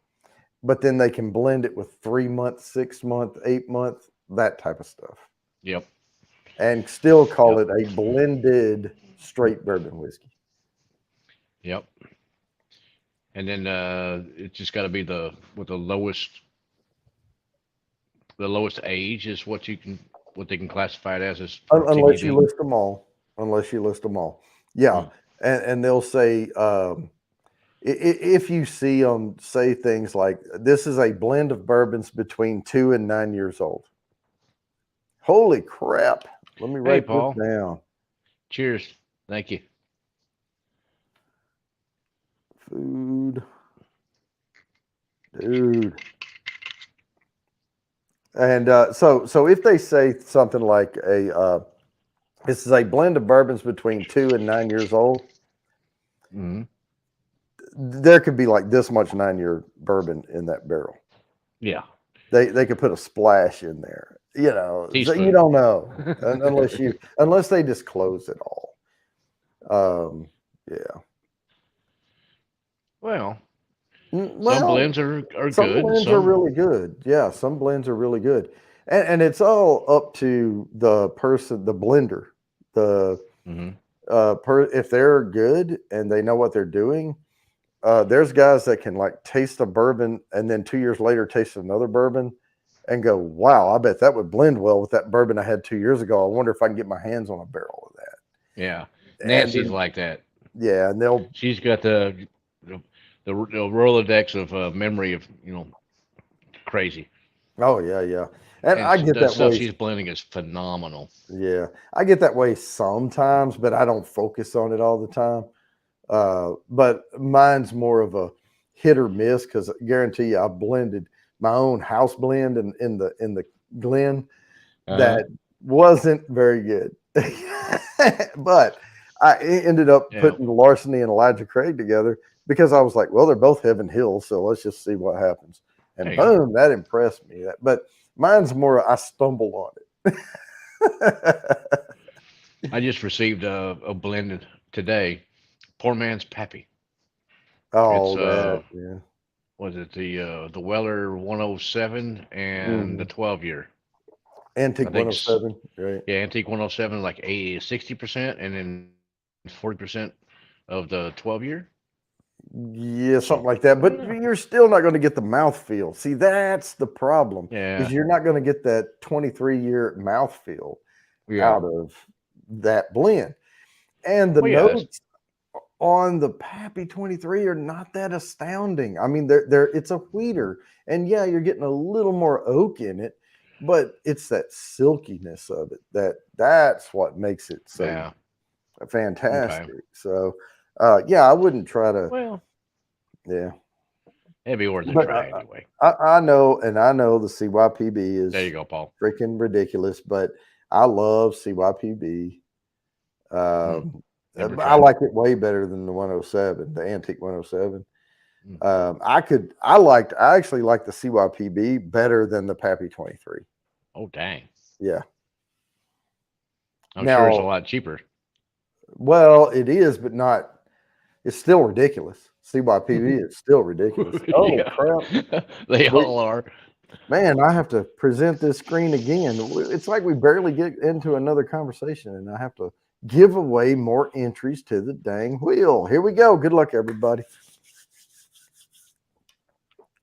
but then they can blend it with 3 month, 6 month, 8 month, that type of stuff, Yep. and still call Yep. it a blended straight bourbon whiskey. Yep. And then it's just got to be the lowest age is what they can classify it as for Unless you TBD. list them all, unless you list them all. Yeah. Mm. And they'll say, if you see them say things like, this is a blend of bourbons between 2 and 9 years old. Holy crap. Let me Hey, write this Paul. down. Cheers. Thank you. Food. Dude. And so if they say something like this is a blend of bourbons between 2 and 9 years old, Hmm. there could be like this much 9 year bourbon in that barrel. Yeah. They could put a splash in there, so you Teaspoon. don't know unless they disclose it all. Yeah. Well, some Well, blends are some good. blends are Some. really good. Yeah, some blends are really good, and it's all up to the person, the blender, the Hmm. if they're good and they know what they're doing. There's guys that can like taste a bourbon and then 2 years later taste another bourbon and go, wow, I bet that would blend well with that bourbon I had 2 years ago. I wonder if I can get my hands on a barrel of that. Yeah. And Nancy's then, like that. yeah, and they'll, She's got the Rolodex of memory of crazy, oh, yeah, yeah. And and I get the that stuff way. she's blending is phenomenal. Yeah, I get that way sometimes, but I don't focus on it all the time. But mine's more of a hit or miss because I guarantee you, I blended my own house blend in the Glen Uh huh. that wasn't very good. But I ended up Yeah. putting Larceny and Elijah Craig together because I was like, well, they're both Heaven Hills, so let's just see what happens. There And you go. boom, that impressed me. But mine's more I stumbled on it. I just received a blended today. Poor man's Pappy. It's Oh, that yeah. was it the Weller 107 and the Mhm. 12 year. I Antique think 107, right? yeah, Antique 107 like 60%, and then 40% of the 12 year. Yeah, something So like that. I don't But know. you're still not going to get the mouth feel. See, that's the problem is Yeah. you're not going to get that 23-year mouth feel Yeah. out of that blend. And the Well, yeah. That's notes on the Pappy 23 are not that astounding. I mean, they're it's a wheater, and yeah, you're getting a little more oak in it, but it's that silkiness of it that's what makes it so yeah. Okay. fantastic. So, yeah, I wouldn't try to, Well, yeah, it'd be worth a but try anyway. I know, and I know the CYPB There you is go, Paul. freaking ridiculous, but I love CYPB. Hmm. Um, Never I tried it. like it way better than the 107, the antique 107. Mm. I actually like the CYPB better than the Pappy 23. Oh, dang. Yeah. I'm sure it's a Now, lot cheaper. well, it is, but not. It's still ridiculous. CYPV is still ridiculous. Oh Yeah, crap! they We, all are. man, I have to present this screen again. It's like we barely get into another conversation, and I have to give away more entries to the dang wheel. Here we go. Good luck, everybody.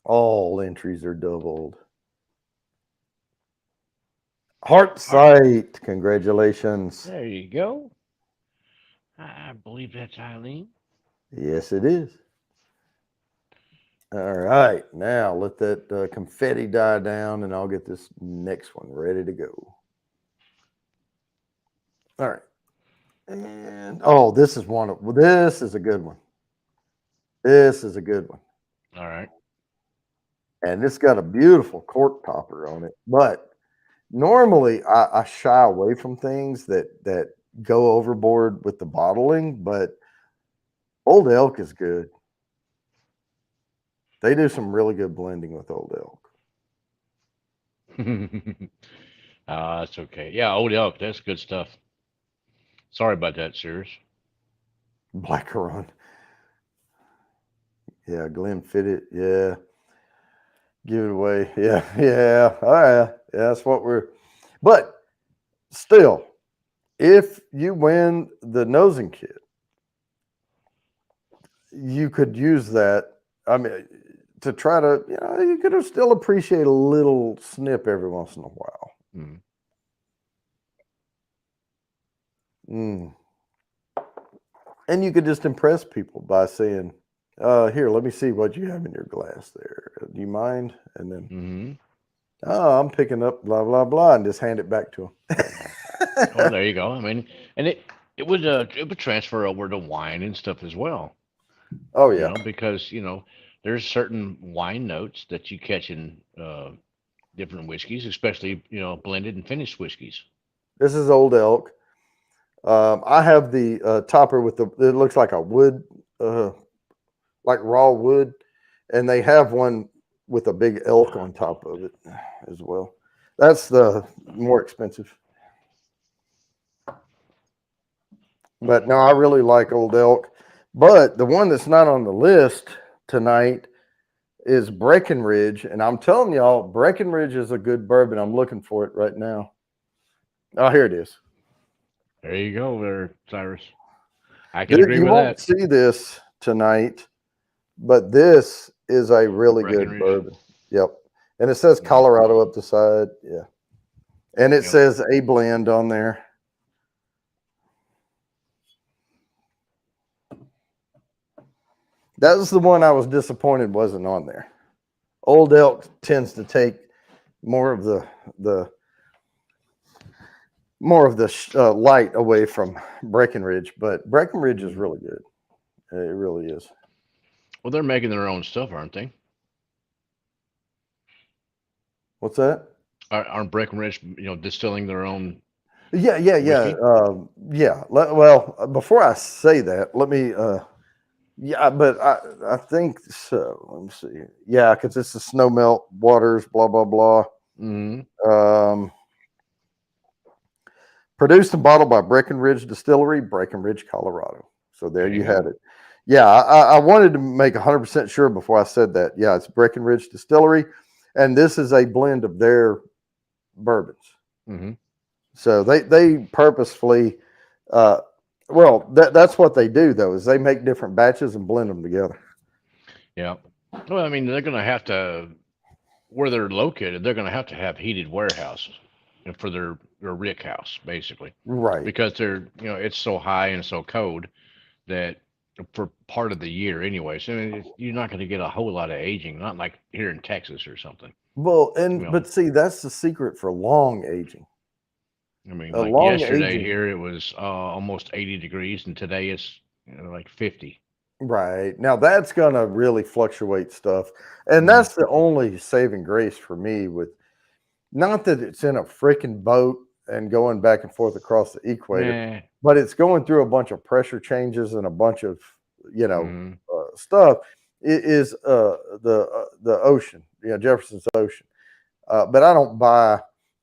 All entries are doubled. Heart sight. Congratulations. There you go. I believe that's Eileen. Yes, it is. All right. Now let that confetti die down, and I'll get this next one ready to go. All right. And oh, this is this is a good one. This is a good one. All right. And it's got a beautiful cork topper on it. But normally I shy away from things that go overboard with the bottling, but Old Elk is good. They do some really good blending with Old Elk. That's okay. Yeah, Old Elk, that's good stuff. Sorry about that, Sears. Blackcurrant. Yeah, Glenfiddich. Yeah. Give it away. Yeah. Yeah. Oh, yeah. Yeah. That's what but still, if you win the nosing kit, you could use that. I mean, to try to, you could still appreciate a little snip every once in a while. Mm. Mm. And you could just impress people by saying, here, let me see what you have in your glass there. Do you mind? And then, oh, I'm picking up blah, blah, blah, and just hand it back to them. Oh, there you go. I mean, and it would transfer over to wine and stuff as well. Oh, yeah. Because, there's certain wine notes that you catch in different whiskeys, especially, blended and finished whiskeys. This is Old Elk. I have the topper with it looks like a wood, like raw wood, and they have one with a big elk on top of it as well. That's the more expensive. But no, I really like Old Elk. But the one that's not on the list tonight is Breckenridge. And I'm telling y'all, Breckenridge is a good bourbon. I'm looking for it right now. Oh, here it is. There you go there, Cyrus. I can agree You with won't that. see this tonight, but this is a really good bourbon. Yep. And it says Colorado up the side. Yeah. And it says a blend on there. That was the one I was disappointed wasn't on there. Old Elk tends to take more of the light away from Breckenridge, but Breckenridge is really good. It really is. Well, they're making their own stuff, aren't they? What's that? Aren't Breckenridge, distilling their own? Yeah. Yeah. Well, before I say that, let me. Yeah, but I think so. Let me see. Yeah, because it's the snow melt waters, blah blah blah. Produced and bottled by Breckenridge Distillery, Breckenridge, Colorado. So there you had it. Yeah, I wanted to make 100% sure before I said that. Yeah, it's Breckenridge Distillery, and this is a blend of their bourbons. So they purposefully, that's what they do though, is they make different batches and blend them together. Yeah. Well, I mean, they're going to have to, where they're located, they're going to have heated warehouses for their rick house, basically. Right. Because they're, it's so high and so cold that for part of the year anyway. So I mean, you're not going to get a whole lot of aging, not like here in Texas or something. Well, but see, that's the secret for long aging. I mean, like yesterday here, it was almost 80 degrees, and today it's like 50. Right. Now that's going to really fluctuate stuff. And that's the only saving grace for me with, not that it's in a freaking boat and going back and forth across the equator, but it's going through a bunch of pressure changes and a bunch of, stuff. It is the ocean, Jefferson's Ocean. But I don't buy,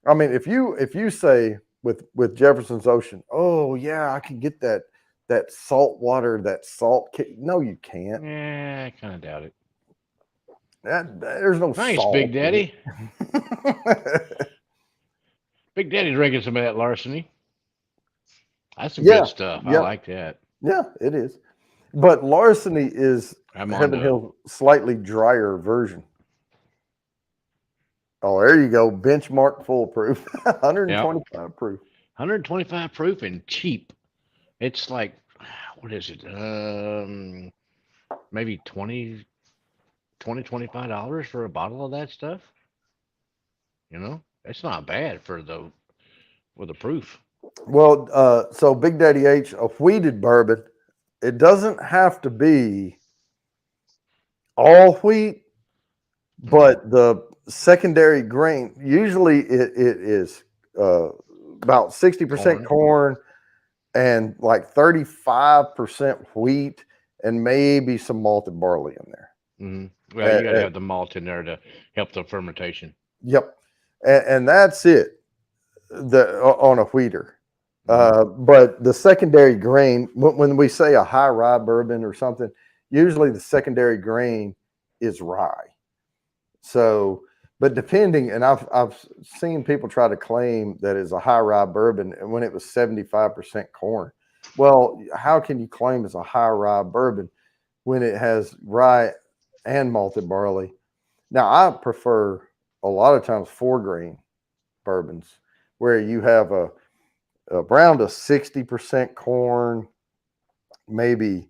I mean, if you say with Jefferson's Ocean. Oh yeah, I can get that salt water, that salt. No, you can't. Yeah, I kind of doubt it. There's no Nice, salt. Big Daddy. it. Big Daddy drinking some of that larceny. That's some Yeah, good stuff. I yeah, like that. yeah. It is, but Larceny is I'm on Heaven to Hill's slightly drier version. Oh, there you go. Benchmark foolproof, yeah, 125 proof. 125 proof and cheap. It's like, what is it? Maybe 25 dollars for a bottle of that stuff. You know, it's not bad for the proof. Well, so Big Daddy H, a wheated bourbon, it doesn't have to be all wheat, but the secondary grain, usually it is about 60% corn and like 35% wheat and maybe some malted barley in there. Well, you got to have the malt in there to help the fermentation. Yep. And that's it on a wheater. But the secondary grain, when we say a high rye bourbon or something, usually the secondary grain is rye. So, but depending, and I've seen people try to claim that it's a high rye bourbon and when it was 75% corn. Well, how can you claim it's a high rye bourbon when it has rye and malted barley? Now, I prefer a lot of times 4-grain bourbons where you have around a 60% corn, maybe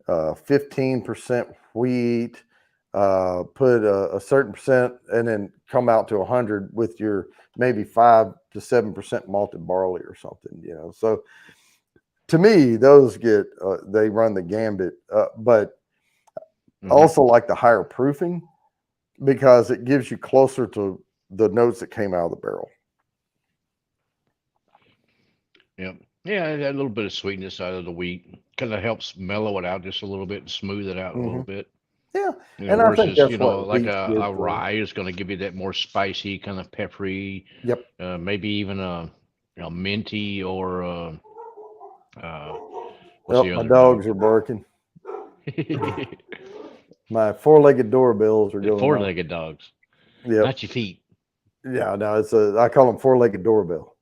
15% wheat, put a certain percent, and then come out to 100 with your maybe 5 to 7% malted barley or something. You know, so to me, those get they run the gambit, but also like the higher proofing because it gives you closer to the notes that came out of the barrel. Yep. Yeah, a little bit of sweetness out of the wheat kind of helps mellow it out just a little bit and smooth it out a little bit. Yeah, and I think that's what like a rye is going to give you that more spicy, kind of peppery. Yep. Maybe even a minty or my dogs are barking. My 4-legged doorbells are going. 4-legged dogs. Yeah. Not your feet. Yeah, no, I call them 4-legged doorbell.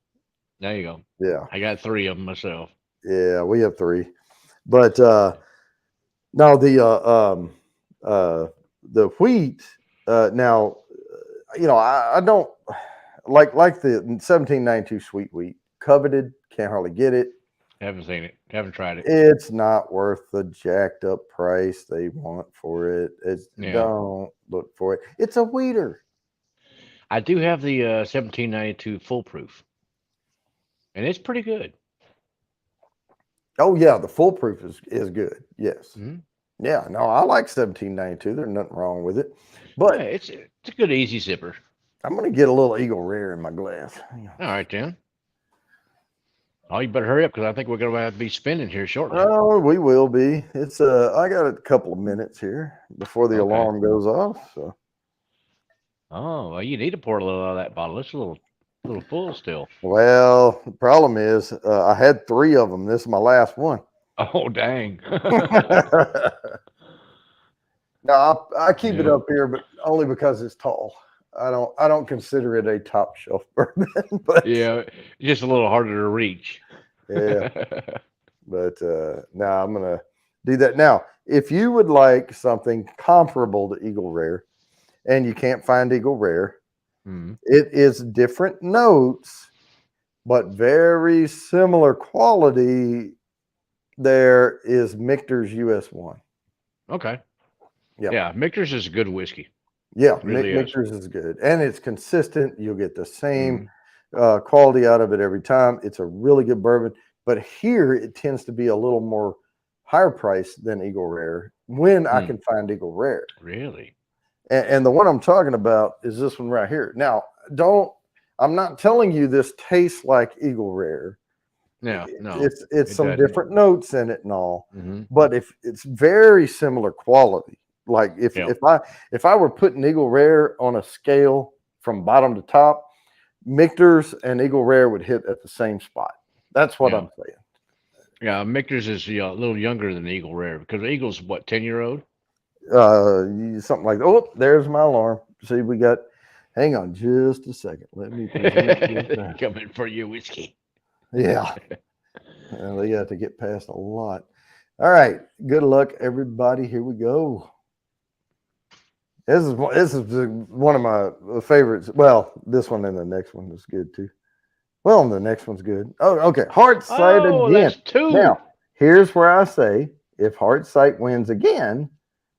There you go. Yeah. I got 3 of them myself. Yeah, we have 3. But no, the wheat, now, you know, I don't like the 1792 sweet wheat, coveted, can't hardly get it. Haven't seen it. Haven't tried it. It's not worth the jacked up price they want for it. Don't look for it. It's a wheater. I do have the 1792 full proof, and it's pretty good. Oh yeah, the full proof is good. Yes. Yeah, no, I like 1792. There's nothing wrong with it. But yeah, it's a good easy sipper. I'm gonna get a little Eagle Rare in my glass. All right, then. Oh, you better hurry up because I think we're going to have to be spinning here shortly. Oh, we will be. It's I got a couple of minutes here before the alarm goes off. So. Oh, well, you need to pour a little out of that bottle. It's a little full still. Well, the problem is I had 3 of them. This is my last one. Oh, dang. No, I keep it up here, but only because it's tall. I don't consider it a top shelf bourbon, but yeah, just a little harder to reach. Yeah, but now I'm gonna do that. Now, if you would like something comparable to Eagle Rare, and you can't find Eagle Rare, it is different notes, but very similar quality. There is Michter's US1. Okay. Yeah, Michter's is a good whiskey. Yeah, really Michter's is good, and it's consistent. You'll get the same quality out of it every time. It's a really good bourbon, but here it tends to be a little more higher price than Eagle Rare when I can find Eagle Rare. Really? And the one I'm talking about is this one right here. Now, I'm not telling you this tastes like Eagle Rare. No. It's some different notes in it and all, but if it's very similar quality. Like if I were putting Eagle Rare on a scale from bottom to top, Michter's and Eagle Rare would hit at the same spot. That's what Yeah. I'm saying. Yeah, Michter's is a little younger than Eagle Rare because Eagle's what, 10-year-old? Something like, oh, there's my alarm. See, we got, hang on just a second. Let me present this now. Coming for your whiskey. Yeah. They got to get past a lot. All right. Good luck, everybody. Here we go. This is one of my favorites. Well, this one and the next one is good too. Well, the next one's good. Oh, okay. Heart Sight Oh, again. that's two. Now, here's where I say if Heart Sight wins again,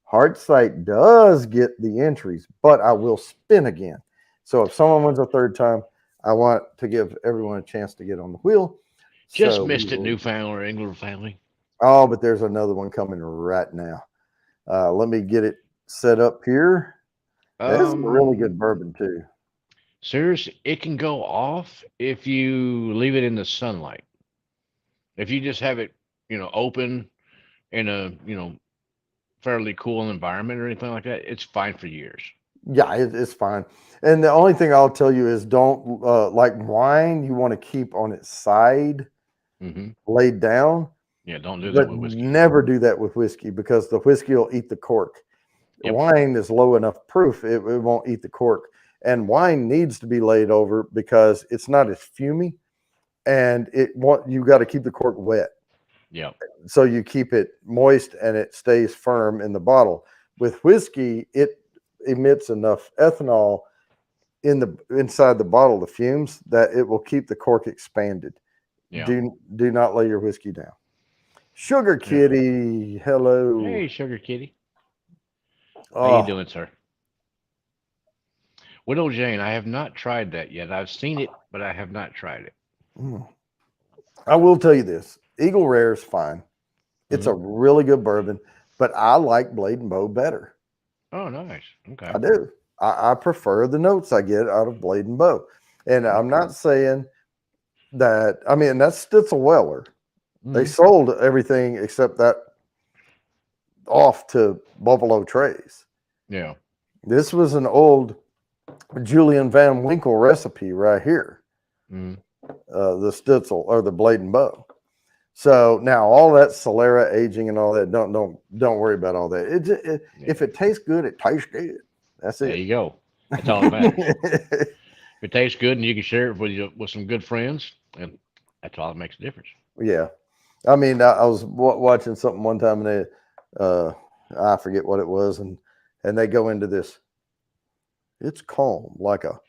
Heart Sight does get the entries, but I will spin again. So if someone wins a third time, I want to give everyone a chance to get on the wheel. Just So missed we it, will- Newfoundland or England family. Oh, but there's another one coming right now. Let me get it set up here. This is a really good bourbon too. Serious, it can go off if you leave it in the sunlight. If you just have it, open in a, fairly cool environment or anything like that, it's fine for years. Yeah, it's fine. And the only thing I'll tell you is don't like wine. You want to keep on its side, laid down. Yeah, don't do that But with whiskey. never do that with whiskey because the whiskey will eat the cork. Yep. Wine is low enough proof, it won't eat the cork. And wine needs to be laid over because it's not as fumy and you got to keep the cork wet. Yeah. So you keep it moist and it stays firm in the bottle. With whiskey, it emits enough ethanol inside the bottle, the fumes, that it will keep the cork expanded. Yeah. Do not lay your whiskey down. Sugar Kitty, hello. Hey, Sugar Kitty. Oh, How you doing, sir? Widow Jane, I have not tried that yet. I've seen it, but I have not tried it. I will tell you this. Eagle Rare is fine. It's a really good bourbon, but I like Blade and Bow better. Oh, nice. Okay. I do. I prefer the notes I get out of Blade and Bow. And I'm not saying that, I mean, that's Stitzel Weller. They sold everything except that off to Buffalo Trace. Yeah. This was an old Julian Van Winkle recipe right here. The Stitzel or the Blade and Bow. So now all that Solera aging and all that, don't worry about all that. If it tastes good, it tastes good. That's it. There you go. That's all that matters. If it tastes good and you can share it with some good friends, and that's all that makes a difference. Yeah. I mean, I was watching something one time and I forget what it was. And they go into this, it's calm, like a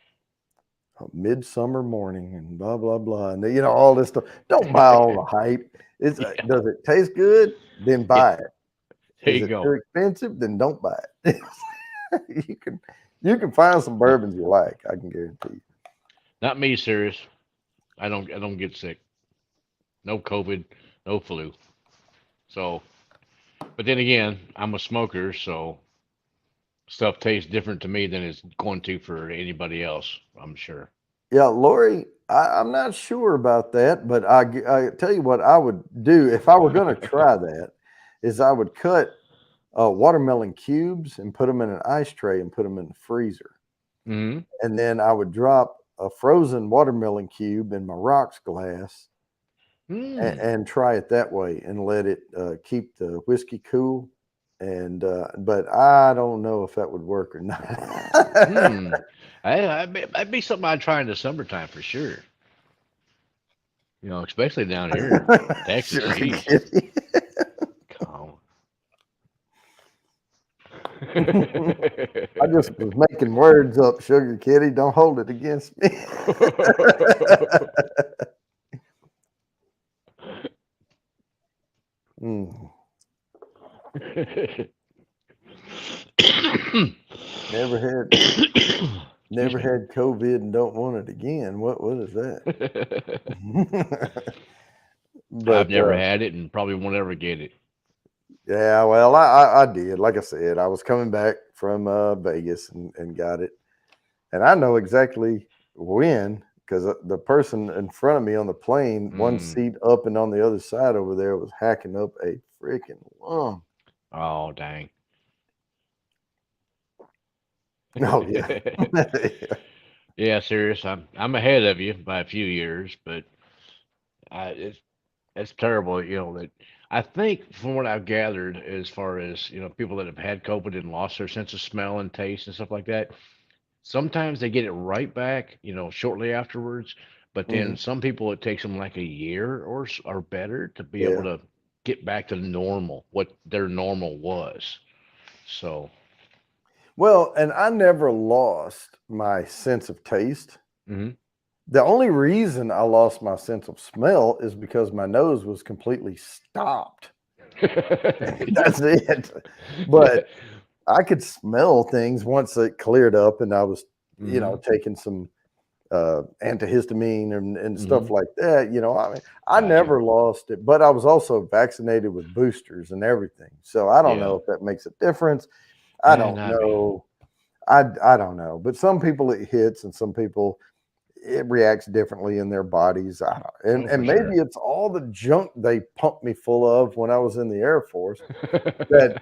midsummer morning and blah, blah, blah. And all this stuff. Don't buy all the hype. Does it taste good? Then buy it. There Is you it go. too expensive? Then don't buy it. you can find some bourbons you like. I can guarantee you. Not me, serious. I don't get sick. No COVID, no flu. So, but then again, I'm a smoker, so stuff tastes different to me than it's going to for anybody else, I'm sure. Yeah, Lori, I'm not sure about that, but I tell you what I would do if I were going to try that is I would cut watermelon cubes and put them in an ice tray and put them in the freezer. And then I would drop a frozen watermelon cube in my rocks glass and try it that way and let it keep the whiskey cool. And but I don't know if that would work or not. That'd be something I'd try in the summertime for sure. Especially down here in Texas. Calm. I just was making words up, Sugar Kitty. Don't hold it against me. Never had COVID and don't want it again. What is that? But, I've never had it and probably won't ever get it. Yeah, well, I did. Like I said, I was coming back from Vegas and got it. And I know exactly when, because the person in front of me on the plane, one seat up and on the other side over there, was hacking up a freaking lung. Oh, dang. Oh, yeah. Yeah, serious. I'm ahead of you by a few years, but it's terrible. You know that I think from what I've gathered, as far as people that have had COVID and lost their sense of smell and taste and stuff like that, sometimes they get it right back, shortly afterwards. But then Mhm. some people, it takes them like a year or better to be able Yeah. to get back to normal, what their normal was. So, Well, and I never lost my sense of taste. mhm. The only reason I lost my sense of smell is because my nose was completely stopped. That's it. But I could smell things once it cleared up and I was, Hmm. taking some antihistamine and stuff Hmm. like that. I mean, I Gotcha. never lost it, but I was also vaccinated with boosters and everything. So I don't Yeah. know if that makes a difference. I Eh, don't not really. know. I don't know. But some people it hits and some people it reacts differently in their bodies. And Oh, for maybe sure. it's all the junk they pumped me full of when I was in the Air Force that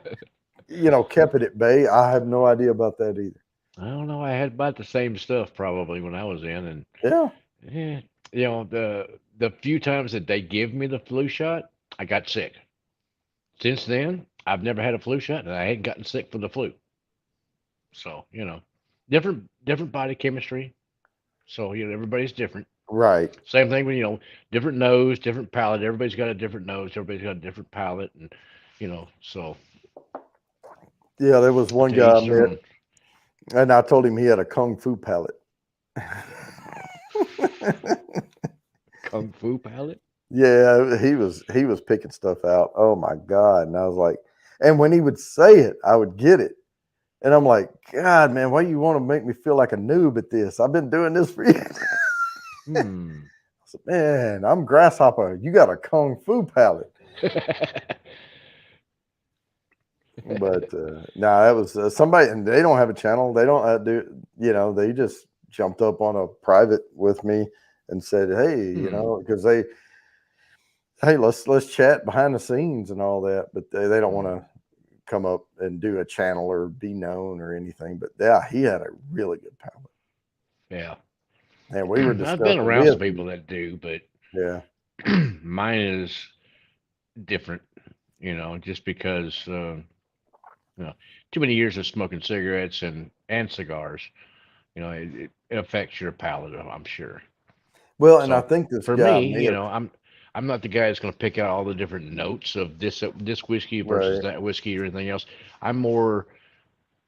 kept it at bay. I have no idea about that either. I don't know. I had about the same stuff probably when I was in, and Yeah. eh, the few times that they give me the flu shot, I got sick. Since then, I've never had a flu shot, and I hadn't gotten sick from the flu. So, different body chemistry. So, everybody's different. Right. Same thing with, different nose, different palate. Everybody's got a different nose. Everybody's got a different palate, and so Yeah, there was one to guy I each their met, own. and I told him he had a kung fu palate. Kung fu palate. Yeah, he was picking stuff out. Oh my god! And I was like, and when he would say it, I would get it, and I'm like, God, man, why you want to make me feel like a noob at this? I've been doing this for years. Hmm. I said, man, I'm grasshopper. You got a kung fu palate. But no, that was somebody, and they don't have a channel. They don't do, they just jumped up on a private with me and said, hey, Hmm. because hey, let's chat behind the scenes and all that. But they don't want Hmm. to come up and do a channel or be known or anything. But yeah, he had a really good palate. Yeah. And we were I've been discussing around some with, people that do, but yeah, mine is different, just because, you know, too many years of smoking cigarettes and cigars, it affects your palate, I'm sure. well, and I So think this for guy me, may have, I'm not the guy that's going to pick out all the different notes of this whiskey versus right, that whiskey or anything else. I'm more,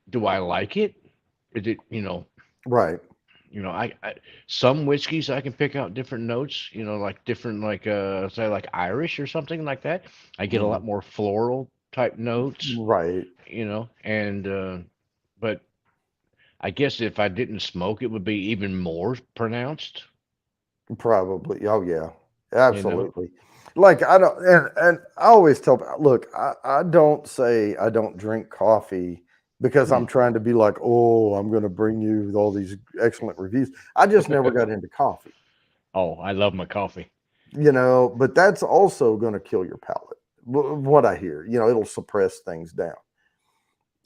do I like it? Is it, right, I some whiskeys I can pick out different notes, like different like say like Irish or something like that. I get a mhm, lot more floral type notes, right, and but I guess if I didn't smoke, it would be even more pronounced, probably. Oh yeah, you know. absolutely. Like I don't, and I always tell, look, I don't say I don't drink coffee because Hmm. I'm trying to be like, oh, I'm going to bring you all these excellent reviews. I just never got into coffee. Oh, I love my coffee. But that's also going to kill your palate. What I hear, it'll suppress things down.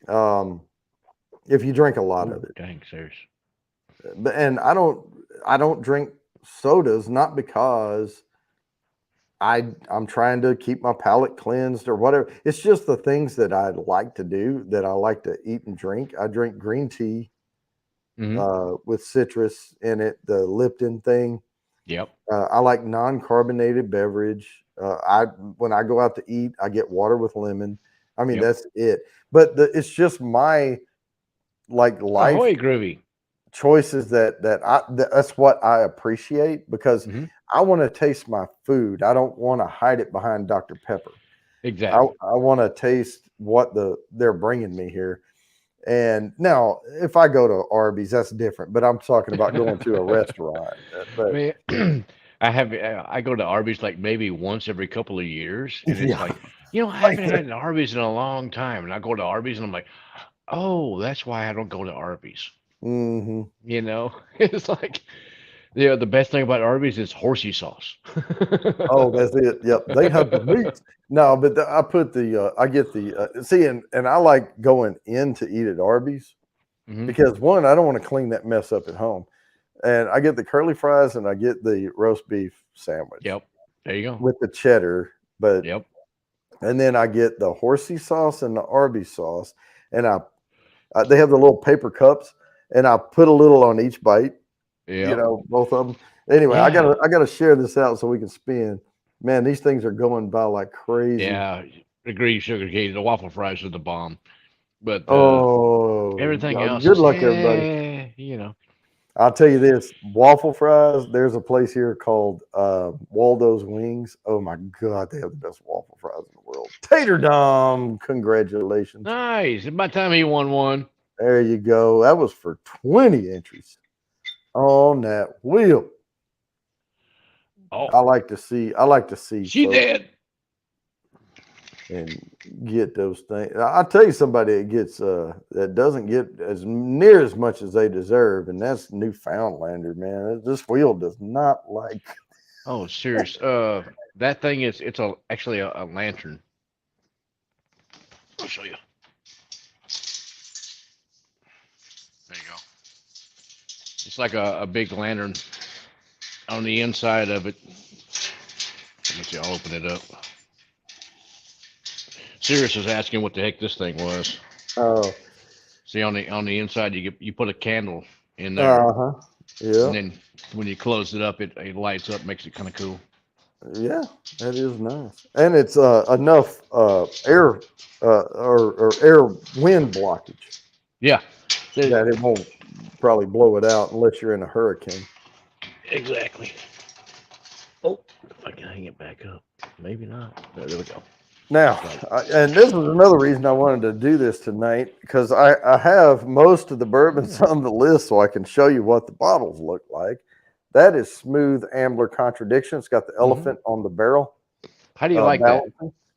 Um, if you drink a lot Ooh, of it. dang, serious. And I don't drink sodas not because I'm trying to keep my palate cleansed or whatever. It's just the things that I like to do that I like to eat and drink. I drink green tea Hmm. with citrus in it, the Lipton thing. Yep. I like non-carbonated beverage. I when I go out to eat, I get water with lemon. I mean, Yep. that's it. But it's just my like life Ahoy, groovy. choices that's what I appreciate because Hmm. I want to taste my food. I don't want to hide it behind Dr. Pepper. I, Exactly. I want to taste what they're bringing me here. And now, if I go to Arby's, that's different. But I'm talking about going to a restaurant. But Man, I go to Arby's like maybe once every couple of years, and it's yeah, like, I like haven't had an Arby's in a long time, and I go to Arby's and I'm like, oh, that's why I don't go to Arby's. hmm It's like, the best thing about Arby's is horsey sauce. oh, that's it. Yep, they have the meats. No, but I put I get the see, and I like going in to eat at Arby's Hmm. because one, I don't want to clean that mess up at home. And I get the curly fries and I get the roast beef sandwich Yep. There you go. with the cheddar, but Yep. and then I get the horsey sauce and the Arby's sauce, and they have the little paper cups, and I put a little on each bite. You Yep. know, both of them. Anyway, I gotta share this out so we can spin. Man, these things are going by like crazy. Yeah. Agree, sugar cane. The waffle fries are the bomb. But Oh, everything else good is, luck, everybody. you know. I'll tell you this: waffle fries. There's a place here called Waldo's Wings. Oh my God, they have the best waffle fries in the world. Tater Dom, congratulations! Nice. It's about time he won one. There you go. That was for 20 entries on that wheel. Oh, I like to see. she folks did. and get those things. I'll tell you somebody that gets that doesn't get as near as much as they deserve, and that's Newfoundlander, man. This wheel does not like. Oh, serious. That thing is actually a lantern. I'll show you. There you go. It's like a big lantern on the inside of it. Let me see. I'll open it up. Sirius was asking what the heck this thing was. Oh, See on the inside, you put a candle in there, yeah, and then when you close it up, it lights up, makes it kind of cool. yeah. That is nice, and it's enough air or air wind blockage Yeah, that it won't probably blow it out unless you're in a hurricane. exactly. Oh, if I can hang it back up, maybe not. There we go. Now, and this is another reason I wanted to do this tonight, because I have most of the bourbons on the list so I can show you what the bottles look like. That is Smooth Ambler Contradiction. It's got the elephant on the barrel. How do you like that?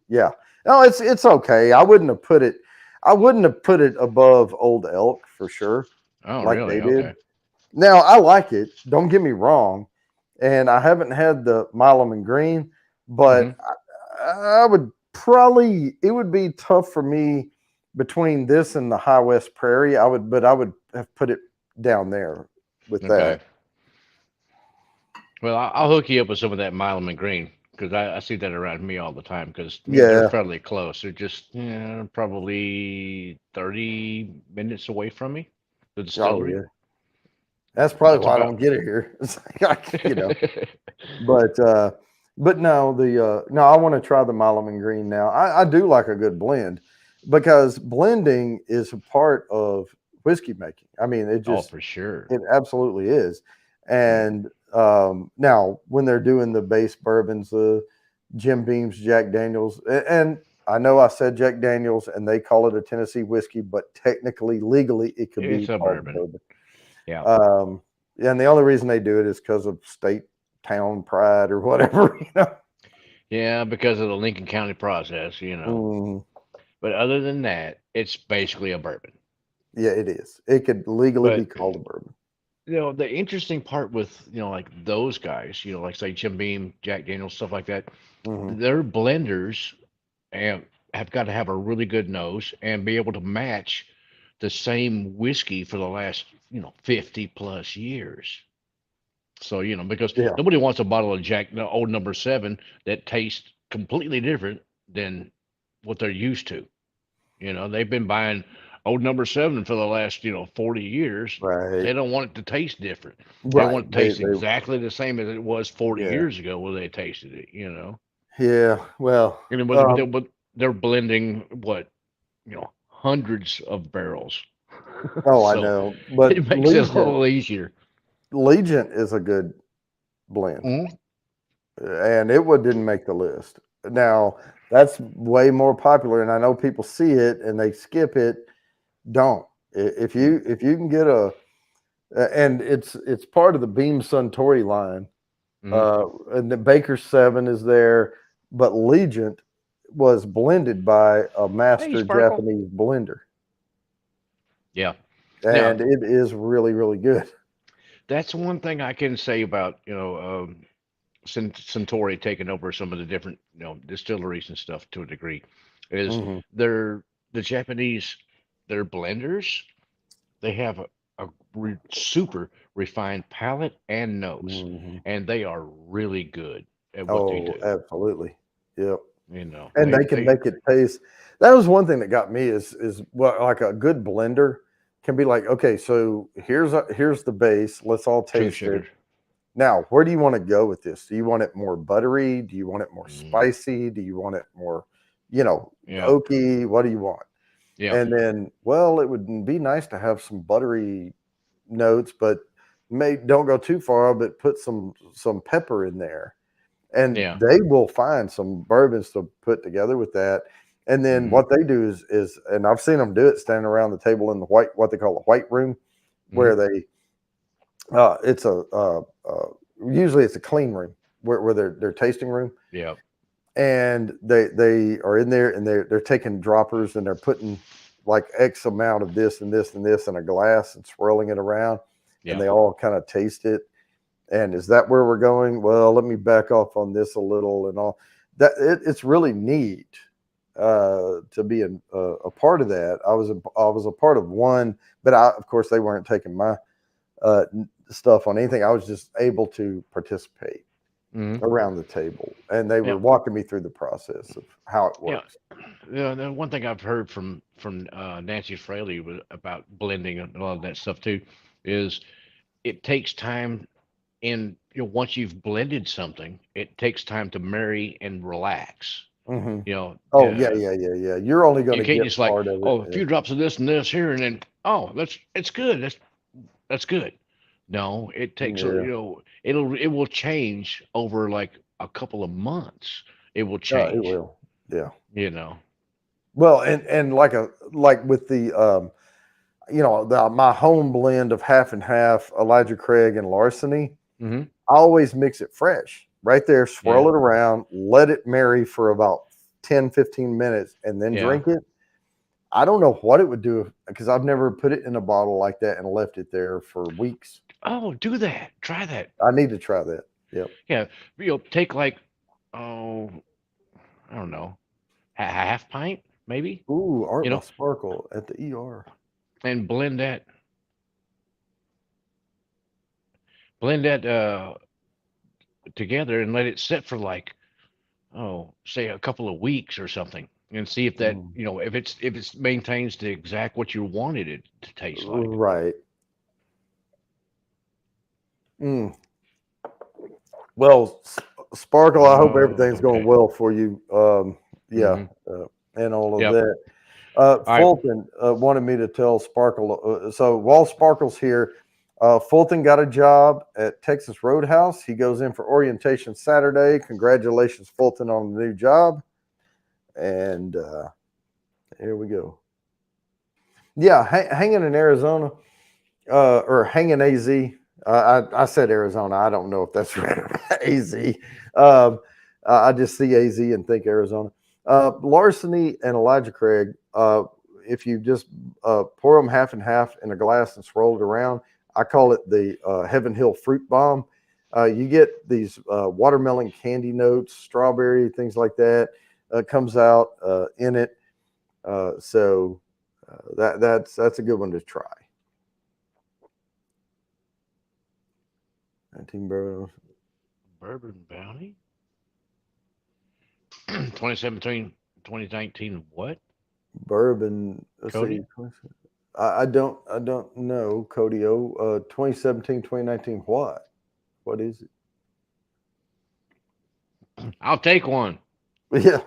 Yeah. No, it's okay. I wouldn't have put it above Old Elk for sure. Oh, like really? they did. Okay. Now, I like it. Don't get me wrong. And I haven't had the Milam and Green, but I would probably, it would be tough for me between this and the High West Prairie. I would have put it down there with that. Well, I'll hook you up with some of that Milam and Green, because I see that around me all the time, because they're fairly close. They're just probably 30 minutes away from me, the distillery. Oh, yeah. That's probably why I don't get it here. But no, no, I want to try the Milam and Green now. I do like a good blend, because blending is a part of whiskey making. I mean, it just for sure. It absolutely is. And now when they're doing the base bourbons, the Jim Beam's, Jack Daniels, and I know I said Jack Daniels and they call it a Tennessee whiskey, but technically, legally, it could be a bourbon. Yeah. And the only reason they do it is because of state town pride or whatever, Yeah, because of the Lincoln County process, But other than that, it's basically a bourbon. Yeah, it is. It could legally be called a bourbon. The interesting part with, like those guys, like say Jim Beam, Jack Daniels, stuff like that, their blenders have got to have a really good nose and be able to match the same whiskey for the last, 50 plus years. So, because nobody wants a bottle of Jack, old number 7 that tastes completely different than what they're used to. They've been buying old number 7 for the last 40 years. Right. They don't want it to taste different. They want it to taste exactly the same as it was 40 years ago when they tasted it. Yeah. Well, but they're blending hundreds of barrels. Oh, I know, but it makes it a little easier. Legent is a good blend, and it didn't make the list. Now that's way more popular, and I know people see it and they skip it. Don't. If you can get and it's part of the Beam Suntory line, and the Baker 7 is there, but Legent was blended by a master Japanese blender. Yeah, and it is really, really good. That's one thing I can say about Suntory taking over some of the different distilleries and stuff to a degree, is the Japanese, their blenders, they have a super refined palate and nose, Mhm. and they are really good at what they Oh, do. absolutely. Yep. You know, And they can make it taste. That was one thing that got me is what like a good blender can be like, okay, so here's the base. Let's all true taste it. sugar. Now, where do you want to go with this? Do you want it more buttery? Do you want it more Mm, spicy? Do you want it more, you know, yeah, oaky? What do you want? yeah, And then, well, it would be nice to have some buttery notes, but don't go too far, but put some pepper in there. And yeah. they will find some bourbons to put together with that. And then Hmm. what they do is and I've seen them do it standing around the table in the white, what they call the white room, Hmm. where they it's a usually it's a clean room where their tasting room, Yeah, and they are in there and they're taking droppers and they're putting like X amount of this and this and this in a glass and swirling it around, and yeah, they all kind of taste it. And is that where we're going? Well, let me back off on this a little and all that. It's really neat to be a part of that. I was a part of one, but of course they weren't taking my stuff on anything. I was just able to participate hmm, around the table, and they yeah, were walking me through the process of how it yeah. works. The one thing I've heard from Nancy Fraley about blending and all of that stuff too is it takes time. And once you've blended something, it takes time to marry and relax. Hmm. You know, Oh yeah, yeah, yeah, yeah. You're only going you to can't get just like, part of it. oh, a few drops of this and this here, and then oh, it's good. That's good. No, it takes Yeah, it will change over like a couple of months. It will it change. will. Yeah. You know. Well, and like with the my home blend of half and half Elijah Craig and Larceny, Hmm. I always mix it fresh right there, Yeah. swirl it around, let it marry for about 10-15 minutes, and then Yeah. drink it. I don't know what it would do because I've never put it in a bottle like that and left it there for weeks. Oh, do that. Try that. I need to try that. Yep. Yeah. Take like, oh, I don't know, half pint maybe. Ooh, Art You by know, Sparkle at the ER. and blend that together and let it sit for like, oh, say a couple of weeks or something, and see if that, Mm, if it's maintains the exact what you wanted it to taste like. right. Mm. Well, Sparkle, I hope Oh, everything's going okay. well for you. Yeah, Hmm. and all of Yep. that. All right. Fulton wanted me to tell Sparkle. So while Sparkle's here, Fulton got a job at Texas Roadhouse. He goes in for orientation Saturday. Congratulations, Fulton, on the new job. And here we go. Yeah, hanging in Arizona or hanging AZ. I said Arizona. I don't know if that's right or AZ. I just see AZ and think Arizona. Larceny and Elijah Craig. If you just pour them half and half in a glass and swirl it around, I call it the Heaven Hill Fruit Bomb. You get these watermelon candy notes, strawberry, things like that. Comes out in it. So that's a good one to try. 19 barrels. Bourbon Bounty. 2017, 2019. What? Bourbon. Let's see. Cody? I don't know, Codio. 2017, 2019. What? What is it? I'll take one. Yeah.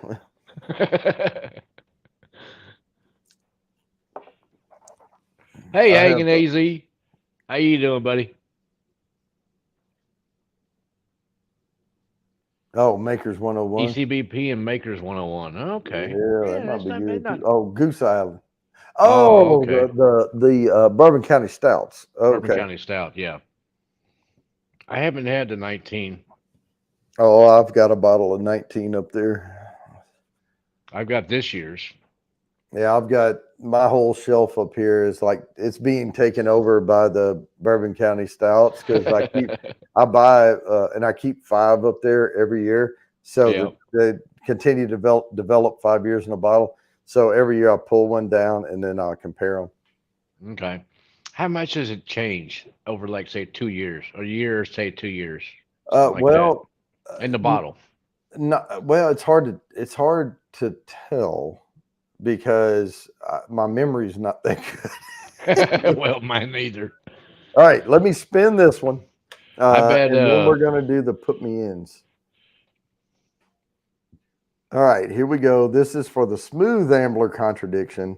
Hey, I have. Hagen AZ. How you doing, buddy? Makers 101. ECBP and Makers 101. Okay. Yeah, that Yeah, might that's be not bad. good too. Not. Oh, Goose Island. Oh, Oh, okay. the Bourbon County Stouts. Bourbon Okay. County Stout. Yeah. I haven't had the 19. Oh, I've got a bottle of 19 up there. I've got this year's. Yeah, I've got my whole shelf up here is like it's being taken over by the Bourbon County Stouts because I buy and I keep 5 up there every year, so Yeah. that they continue to develop 5 years in a bottle. So every year I pull one down and then I compare them. Okay. How much does it change over, like, say, 2 years, a year, say 2 years, something like that, Well, in the bottle? no, well, it's hard to tell because my memory's not that good. Well, mine neither. All right, let me spin this one, I bet. and then we're gonna do the put me ins. All right, here we go. This is for the smooth Ambler contradiction.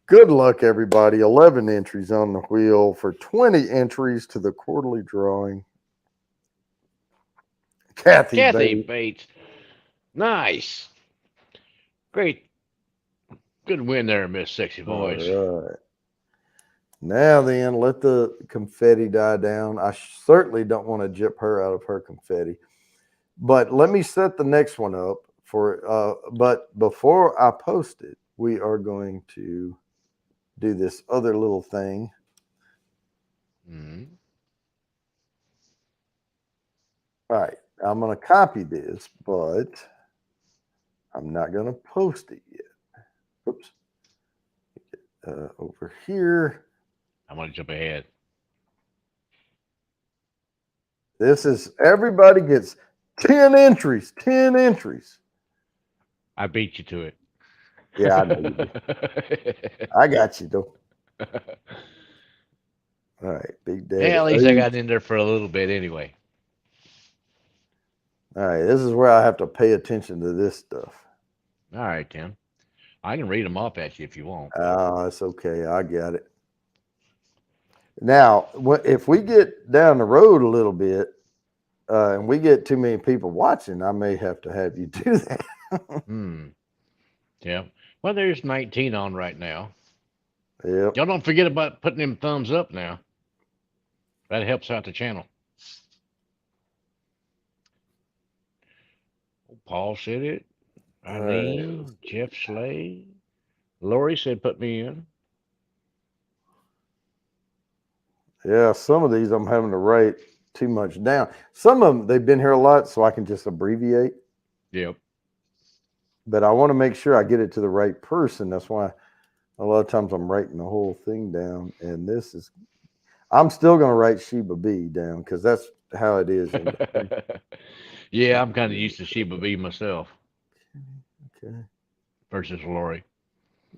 Good luck, everybody. 11 entries on the wheel for 20 entries to the quarterly drawing. Kathy Bates. Bates. Nice. Great. Good win there, Miss Sexy All Voice. right. Now then, let the confetti die down. I certainly don't want to jip her out of her confetti. But let me set the next one up for but before I post it, we are going to do this other little thing. Mm-hmm. All right. I'm going to copy this, but I'm not going to post it yet. Oops. Over here. I'm gonna jump ahead. This is everybody gets 10 entries. 10 entries. I beat you to it. Yeah, I know you did. I got you though. All right, Big Daddy. Yeah, at least I got in there for a little bit anyway. All right, this is where I have to pay attention to this stuff. All right, Tim. I can read them off at you if you want. It's okay. I got it. Now, if we get down the road a little bit and we get too many people watching, I may have to have you do that. Yeah. Well, there's 19 on right now. Yep. Y'all don't forget about putting them thumbs up now. That helps out the channel. Paul said it. Eileen, Jeff Slade. Lori said put me in. Yeah, some of these I'm having to write too much down. Some of them, they've been here a lot, so I can just abbreviate. Yep. But I want to make sure I get it to the right person. That's why a lot of times I'm writing the whole thing down. And this is, I'm still going to write Sheba B down because that's how it is. Yeah, I'm kind of used to Sheba B myself. Okay. Versus Lori.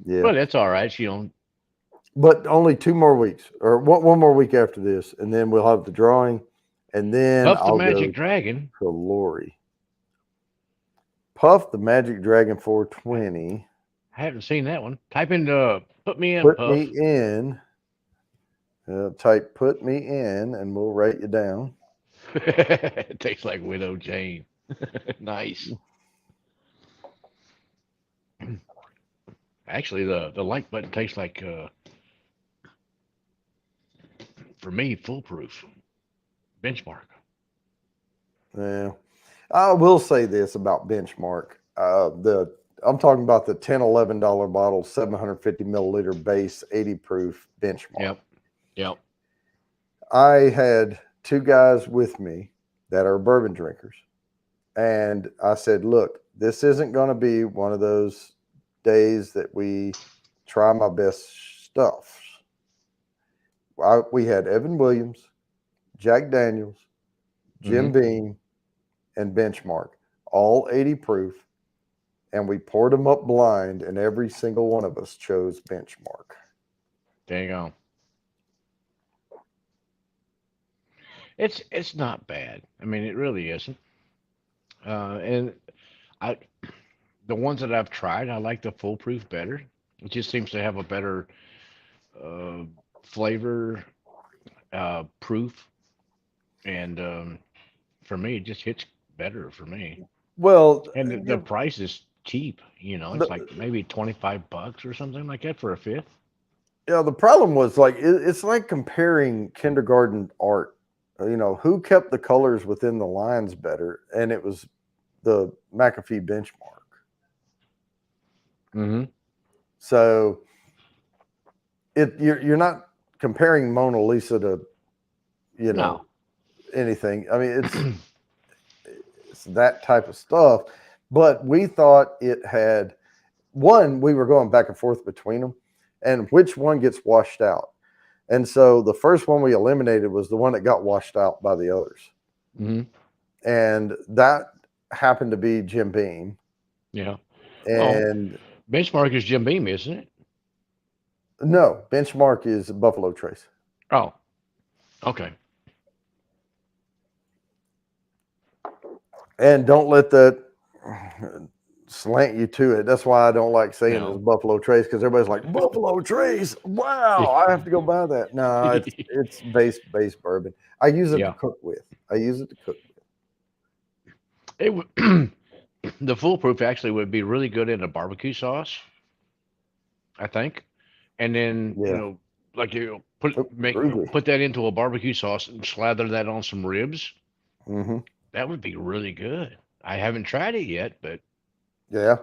Yeah. But it's all right. She don't. But only 2 more weeks or one more week after this. And then we'll have the drawing. And then Puff the I'll Magic go Dragon. to Lori. Puff the Magic Dragon 420. I haven't seen that one. Type in put me in, Put Puff. me in. Type put me in and we'll write you down. It tastes like Widow Jane. Nice. Actually, the like button tastes like, for me, Foolproof. Benchmark. Yeah. I will say this about Benchmark. I'm talking about the $10, $11 bottle, 750 milliliter base, 80 proof Benchmark. Yep. I had 2 guys with me that are bourbon drinkers. And I said, look, this isn't going to be one of those days that we try my best stuff. We had Evan Williams, Jack Daniels, Jim Beam, and Benchmark, all 80 proof. And we poured them up blind, and every single one of us chose Benchmark. There you go. It's not bad. I mean, it really isn't. And the ones that I've tried, I like the Foolproof better. It just seems to have a better flavor, proof, and for me, it just hits better for me. Well, And the price is cheap. It's like maybe $25 or something like that for a fifth. Yeah, the problem was like it's like comparing kindergarten art. Who kept the colors within the lines better, and it was the McAfee Benchmark. So you're not comparing Mona Lisa to No. anything. I mean, it's that type of stuff. But we thought it had we were going back and forth between them, and which one gets washed out. And so the first one we eliminated was the one that got washed out by the others. Mm-hmm. And that happened to be Jim Beam. Yeah. And Benchmark is Jim Beam, isn't it? no, Benchmark is Buffalo Trace. Oh, okay. And don't let that slant you to it. That's why I don't like saying No. it's Buffalo Trace, because everybody's like, Buffalo Trace. Wow, I have to go buy that. No, it's base bourbon. I use it to cook with. It would the foolproof actually would be really good in a barbecue sauce, I think. And then like you put that into a barbecue sauce and slather that on some ribs. Mm-hmm. That would be really good. I haven't tried it yet, but yeah.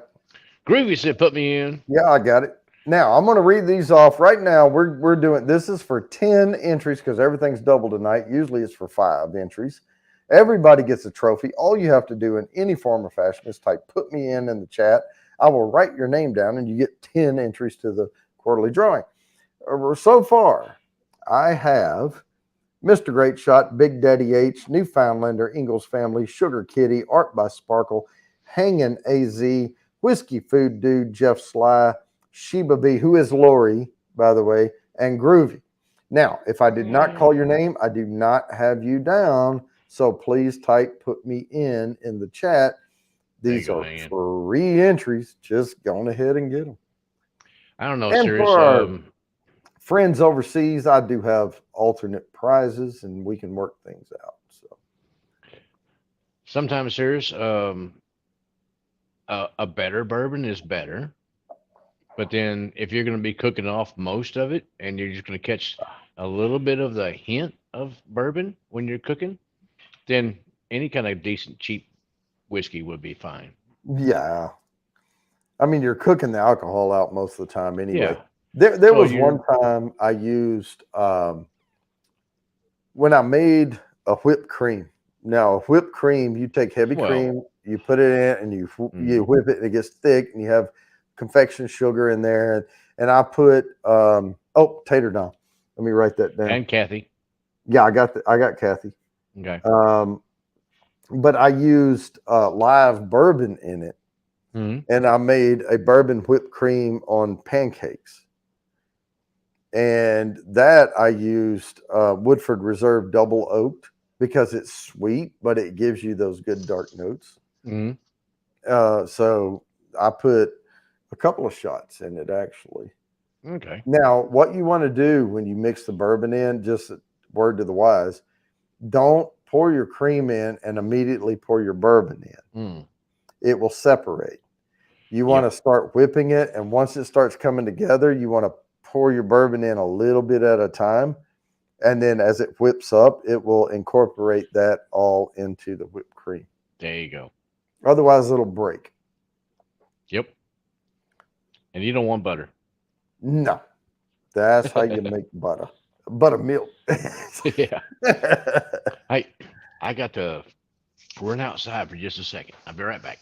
Groovy said put me in. Yeah, I got it. Now I'm going to read these off right now. We're doing this is for 10 entries because everything's double tonight. Usually it's for 5 entries. Everybody gets a trophy. All you have to do in any form or fashion is type "put me in" the chat. I will write your name down, and you get 10 entries to the quarterly drawing. So far, I have Mr. Great Shot, Big Daddy H, Newfoundlander, Ingalls Family, Sugar Kitty, Art by Sparkle, Hangin' AZ, Whiskey Food Dude, Jeff Sly, Sheba B, who is Lori, by the way, and Groovy. Now, if I did not call your name, I do not have you down. So please type "put me in" the chat. These are free entries. Just go ahead and get them. I don't know. And serious, for our friends overseas, I do have alternate prizes, and we can work things out. So sometimes, serious, a better bourbon is better. But then if you're going to be cooking off most of it and you're just going to catch a little bit of the hint of bourbon when you're cooking, then any kind of decent, cheap whiskey would be fine. Yeah. I mean, you're cooking the alcohol out most of the time anyway. Yeah. There was one time I used when I made a whipped cream. Now, a whipped cream, you take heavy cream, you put it in, and you whip it, and it gets thick, and you have confection sugar in there. And I put tater dom. Let me write that down. And Kathy. Yeah, I got Kathy. Okay. But I used live bourbon in it, and I made a bourbon whipped cream on pancakes. And that I used Woodford Reserve Double Oaked because it's sweet, but it gives you those good dark notes. So I put a couple of shots in it, actually. Okay. Now, what you want to do when you mix the bourbon in, just a word to the wise, don't pour your cream in and immediately pour your bourbon in. It will separate. You want to start whipping it, and once it starts coming together, you want to pour your bourbon in a little bit at a time, and then as it whips up, it will incorporate that all into the whipped cream. There you go. Otherwise, it'll break. Yep. And you don't want butter. No. That's how you make butter. Buttermilk. Yeah. I got to run outside for just a second. I'll be right back.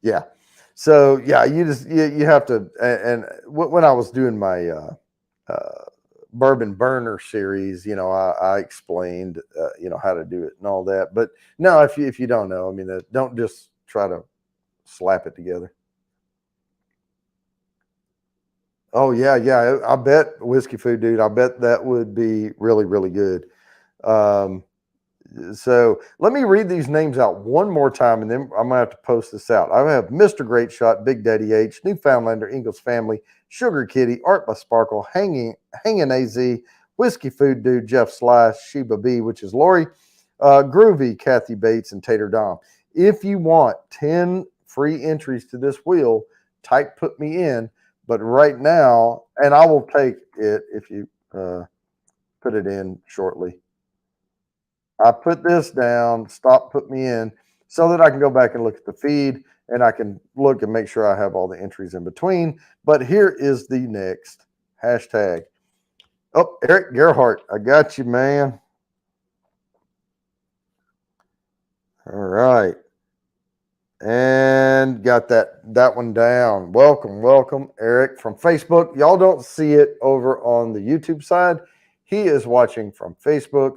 Yeah. So yeah, you have to. And when I was doing my bourbon burner series, I explained how to do it and all that. But no, if you don't know, I mean, don't just try to slap it together. Oh yeah. I bet Whiskey Food Dude. I bet that would be really, really good. So let me read these names out one more time, and then I'm gonna have to post this out. I have Mr. Great Shot, Big Daddy H, Newfoundlander, Ingalls Family, Sugar Kitty, Art by Sparkle, Hanging AZ, Whiskey Food Dude, Jeff Sly, Sheba B, which is Lori, Groovy, Kathy Bates, and Tater Dom. If you want 10 free entries to this wheel, type "put me in." But right now, and I will take it if you put it in shortly. I put this down, stop, put me in, so that I can go back and look at the feed, and I can look and make sure I have all the entries in between. But here is the next hashtag. Oh, Eric Gerhardt, I got you, man. All right. And got that one down. Welcome, Eric from Facebook. Y'all don't see it over on the YouTube side. He is watching from Facebook,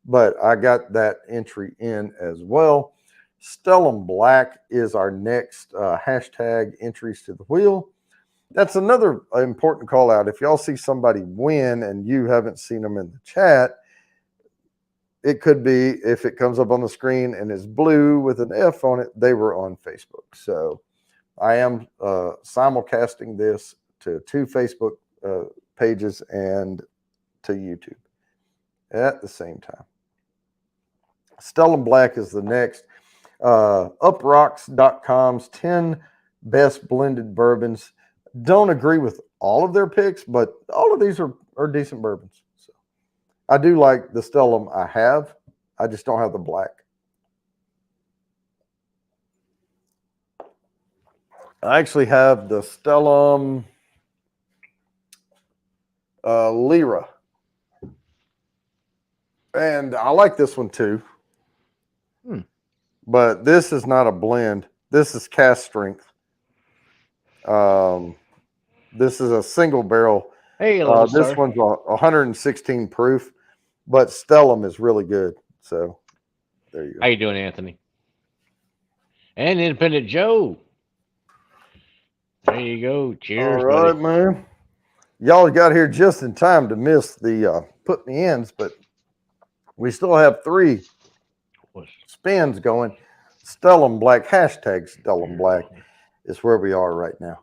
but I got that entry in as well. Stellum Black is our next hashtag entries to the wheel. That's another important call out. If y'all see somebody win and you haven't seen them in the chat, it could be, if it comes up on the screen and is blue with an F on it, they were on Facebook. So I am simulcasting this to 2 Facebook pages and to YouTube at the same time. Stellum Black is the next. Uprocks.com's 10 best blended bourbons. Don't agree with all of their picks, but all of these are decent bourbons. So I do like the Stellum I have. I just don't have the black. I actually have the Stellum Lyra. And I like this one too. But this is not a blend. This is cast strength. This is a single barrel. Hey, this one's 116 proof, but Stellum is really good. So there you go. How you doing, Anthony? And Independent Joe. There you go. Cheers, All right, buddy. man. Y'all got here just in time to miss the put me ins, but we still have 3 spins going. Stellum Black, hashtag Stellum Black is where we are right now.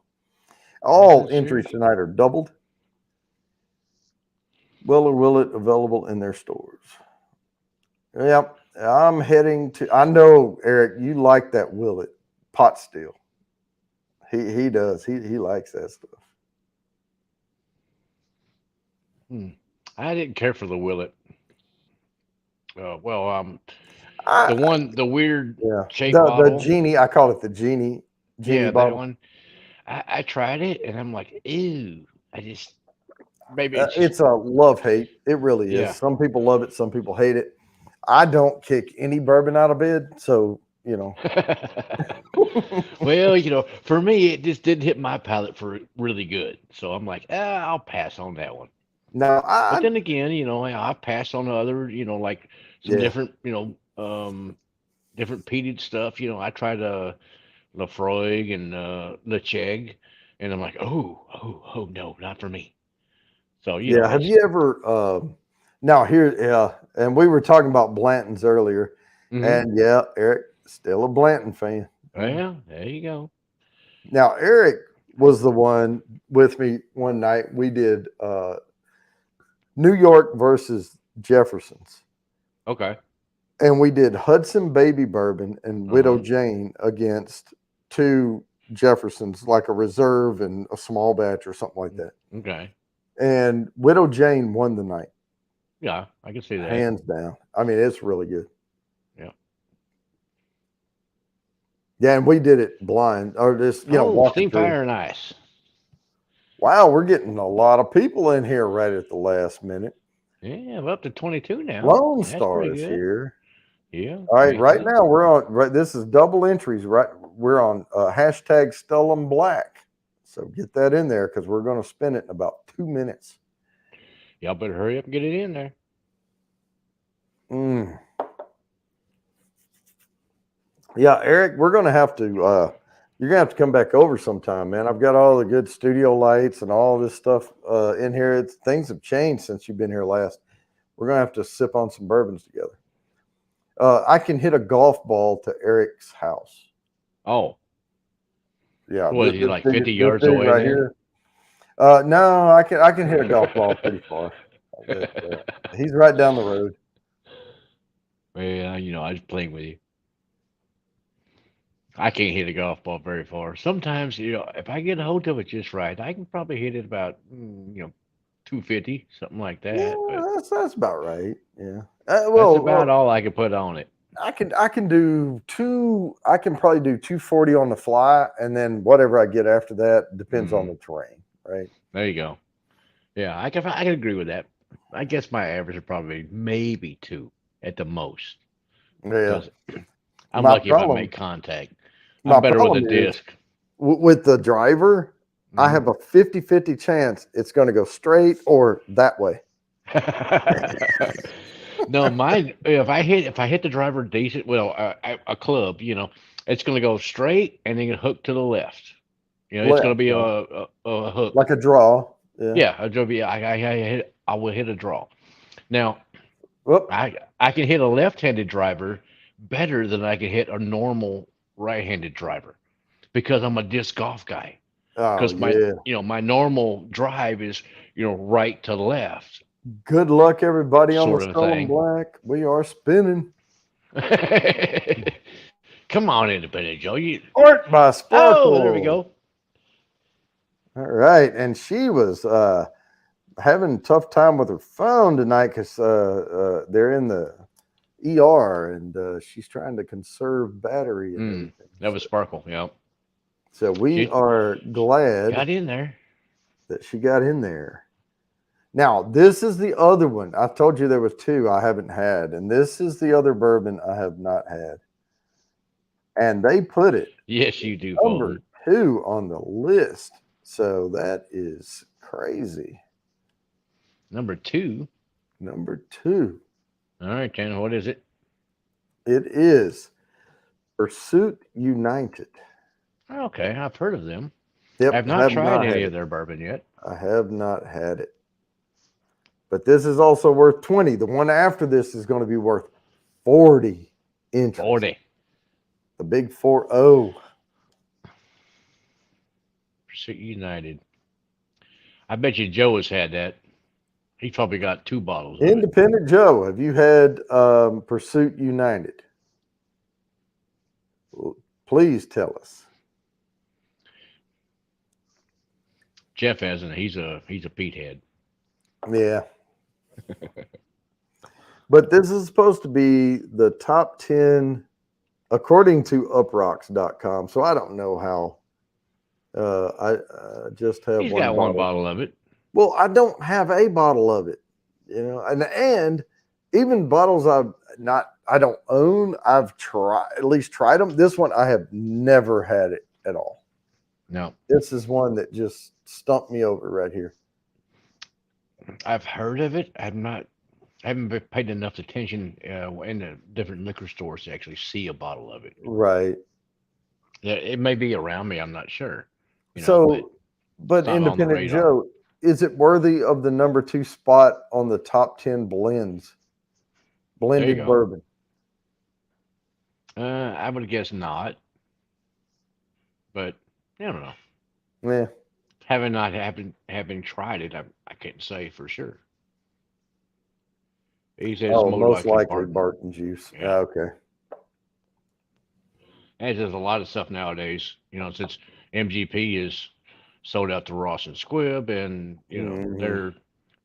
All entries tonight are doubled. Will it available in their stores? Yep. I'm heading to, I know, Eric, you like that Willet pot still. He does. He likes that stuff. I didn't care for the Willet. The weird shape bottle. The genie, I call it the genie bottle. That one. I tried it and I'm like, ew. Maybe it's a love-hate. It really is. Yeah. Some people love it, some people hate it. I don't kick any bourbon out of bed, so you know. Well, for me, it just didn't hit my palate for really good. So I'm like, I'll pass on that one. Now, but then again, I passed on other, like some different, different peated stuff. I tried Lafroig and Lecheg, and I'm like, oh no, not for me. So have you ever? Now here, and we were talking about Blanton's earlier, and Eric still a Blanton fan. Well, there you go. Now Eric was the one with me one night. We did New York versus Jefferson's. Okay. And we did Hudson Baby Bourbon and Widow Jane against 2 Jeffersons, like a reserve and a small batch or something like that. Okay. And Widow Jane won the night. Yeah, I can see that. Hands down. I mean, it's really good. Yeah. Yeah, and we did it blind, or just Steam Fire and Ice. Wow, we're getting a lot of people in here right at the last minute. Yeah, we're up to 22 now. Lone Star is here. Yeah. All right, right now we're on. Right, this is double entries. Right, we're on hashtag Stellum Black. So get that in there because we're going to spin it in about 2 minutes. Y'all better hurry up and get it in there. Yeah, Eric, we're going to have to. You're going to have to come back over sometime, man. I've got all the good studio lights and all this stuff in here. Things have changed since you've been here last. We're going to have to sip on some bourbons together. I can hit a golf ball to Eric's house. Oh. Yeah. What is he, like 50 yards away right here? No, I can hit a golf ball pretty far. He's right down the road. Well, I was playing with you. I can't hit a golf ball very far. Sometimes, if I get a hold of it just right, I can probably hit it about, 250, something like that. Yeah, but that's about right. Yeah. that's about all I can put on it. I can do I can probably do 240 on the fly, and then whatever I get after that depends on the terrain, right? There you go. Yeah, I can agree with that. I guess my average is probably maybe 2 at the most. Yeah. I'm lucky if I make contact. I'm better with a disc. With the driver, I have a 50-50 chance it's going to go straight or that way. No, mine. If I hit the driver decent, well, a club, it's going to go straight and then hook to the left. It's going to Left, be right? a hook. Like a draw. Yeah. Yeah, a draw. I will hit a draw. Now, Whoop. I can hit a left-handed driver better than I can hit a normal right-handed driver because I'm a disc golf guy. Oh Because my yeah. my normal drive is right to left Good luck, everybody on the sort of Skull and thing. Black. We are spinning. Come on, Independent Joe. Art by Oh, there we Sparkle. go. All right, and she was having a tough time with her phone tonight because they're in the ER and she's trying to conserve battery and everything. That was Sparkle. Yeah. So we She are glad got in there. that she got in there. Now, this is the other one. I told you there was two I haven't had, and this is the other bourbon I have not had. And they put it Yes, you do, number Fulton. 2 on the list. So that is crazy. Number 2. Number 2. All right, Ken. What is it? It is Pursuit United. Okay, I've heard of them. Yep, I've not tried any of their bourbon yet. I have not had it. But this is also worth 20. The one after this is going to be worth 40 interest. 40. The big 40. Pursuit United. I bet you Joe has had that. He's probably got 2 bottles of it. Independent Joe, have you had Pursuit United? Please tell us. Jeff hasn't. He's a Pete head. Yeah. But this is supposed to be the top 10 according to uprocks.com. So I don't know how. I just have He's one got one bottle of it. Well, I don't have a bottle of it, and even bottles I don't own. I've at least tried them. This one I have never had it at all. No. This is one that just stumped me over right here. I've heard of it. I haven't paid enough attention in the different liquor stores to actually see a bottle of it. Right. Yeah, it may be around me. I'm not sure. But Independent Joe, is it worthy of the number 2 spot on the top 10 blended bourbon? I would guess not. But I don't know. Yeah. Having tried it, I can't say for sure. He says most likely Barton juice. Yeah. Okay. And there's a lot of stuff nowadays, since MGP is sold out to Ross and Squibb, and they're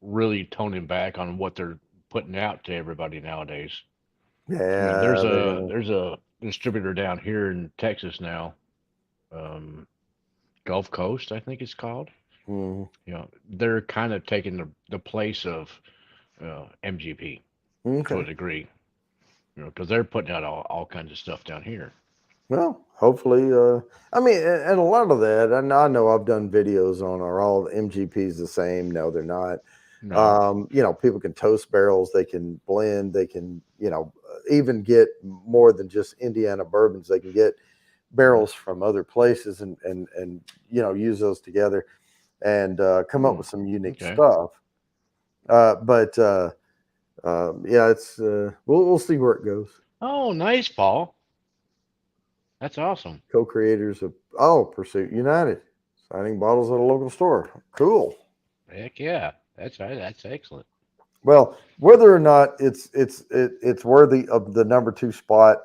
really toning back on what they're putting out to everybody nowadays. Yeah. There's a distributor down here in Texas now, Gulf Coast, I think it's called. They're kind of taking the place of MGP to a degree, because they're putting out all kinds of stuff down here. Well, hopefully, and a lot of that, and I know I've done videos on, are all the MGPs the same? No, they're not. No. People can toast barrels, they can blend, they can, even get more than just Indiana bourbons. They can get barrels from other places and use those together and come up with some unique stuff. It's we'll see where it goes. Oh, nice, Paul. That's awesome. Co-creators of Pursuit United, signing bottles at a local store. Cool. Heck yeah, that's excellent. Well, whether or not it's worthy of the number 2 spot,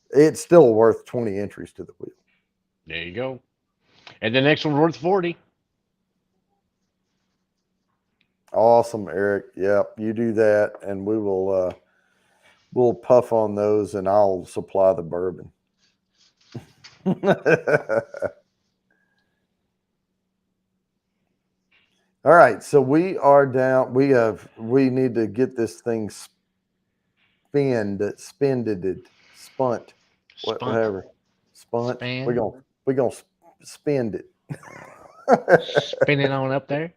it's still worth 20 entries to the wheel. There you go. And the next one's worth 40. Awesome, Eric. Yep, you do that, and we will we'll puff on those, and I'll supply the bourbon. All right, so we are down. We need to get this thing spunt, whatever. Spunt. We're gonna spend it. Spin it on up there.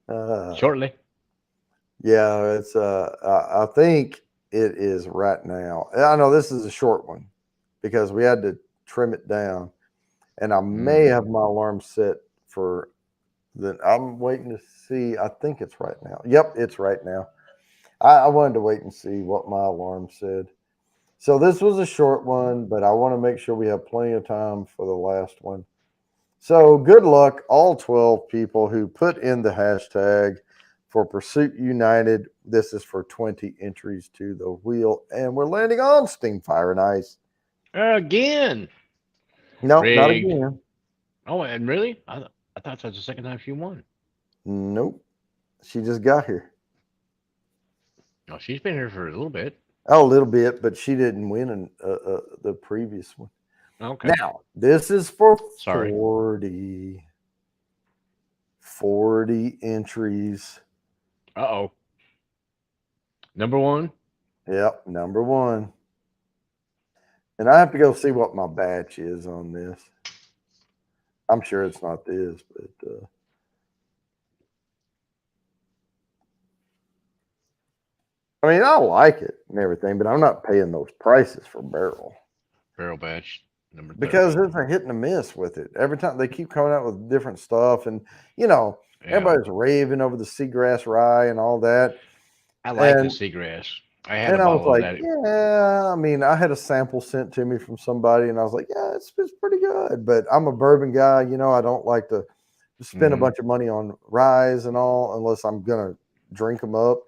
Shortly. Yeah, it's I think it is right now. I know this is a short one because we had to trim it down, and I may Mm. have my alarm set for the. I'm waiting to see. I think it's right now. Yep, it's right now. I wanted to wait and see what my alarm said. So this was a short one, but I want to make sure we have plenty of time for the last one. So good luck, all 12 people who put in the hashtag for Pursuit United. This is for 20 entries to the wheel, and we're landing on Steam Fire and Ice. Again, Nope, not rigged. again. Oh, and really? I thought that was the second time she won. Nope. She just got here. No, she's been here for a little bit. Oh, a little bit, but she didn't win the previous one. Okay. Now, this is for Sorry. 40 entries. Uh-oh. Number one. Yep, number one. And I have to go see what my batch is on this. I'm sure it's not this, but I mean, I like it and everything, but I'm not paying those prices for barrel Barrel batch number 30. because it's a hit and a miss with it. Every time they keep coming out with different stuff, and Yeah. everybody's raving over the seagrass rye and all that. I like the And seagrass. I had a I was bottle of like, that. yeah. I mean, I had a sample sent to me from somebody, and I was like, yeah, it's pretty good. But I'm a bourbon guy, I don't like to spend a Mhm. bunch of money on ryes and all unless I'm gonna drink them up.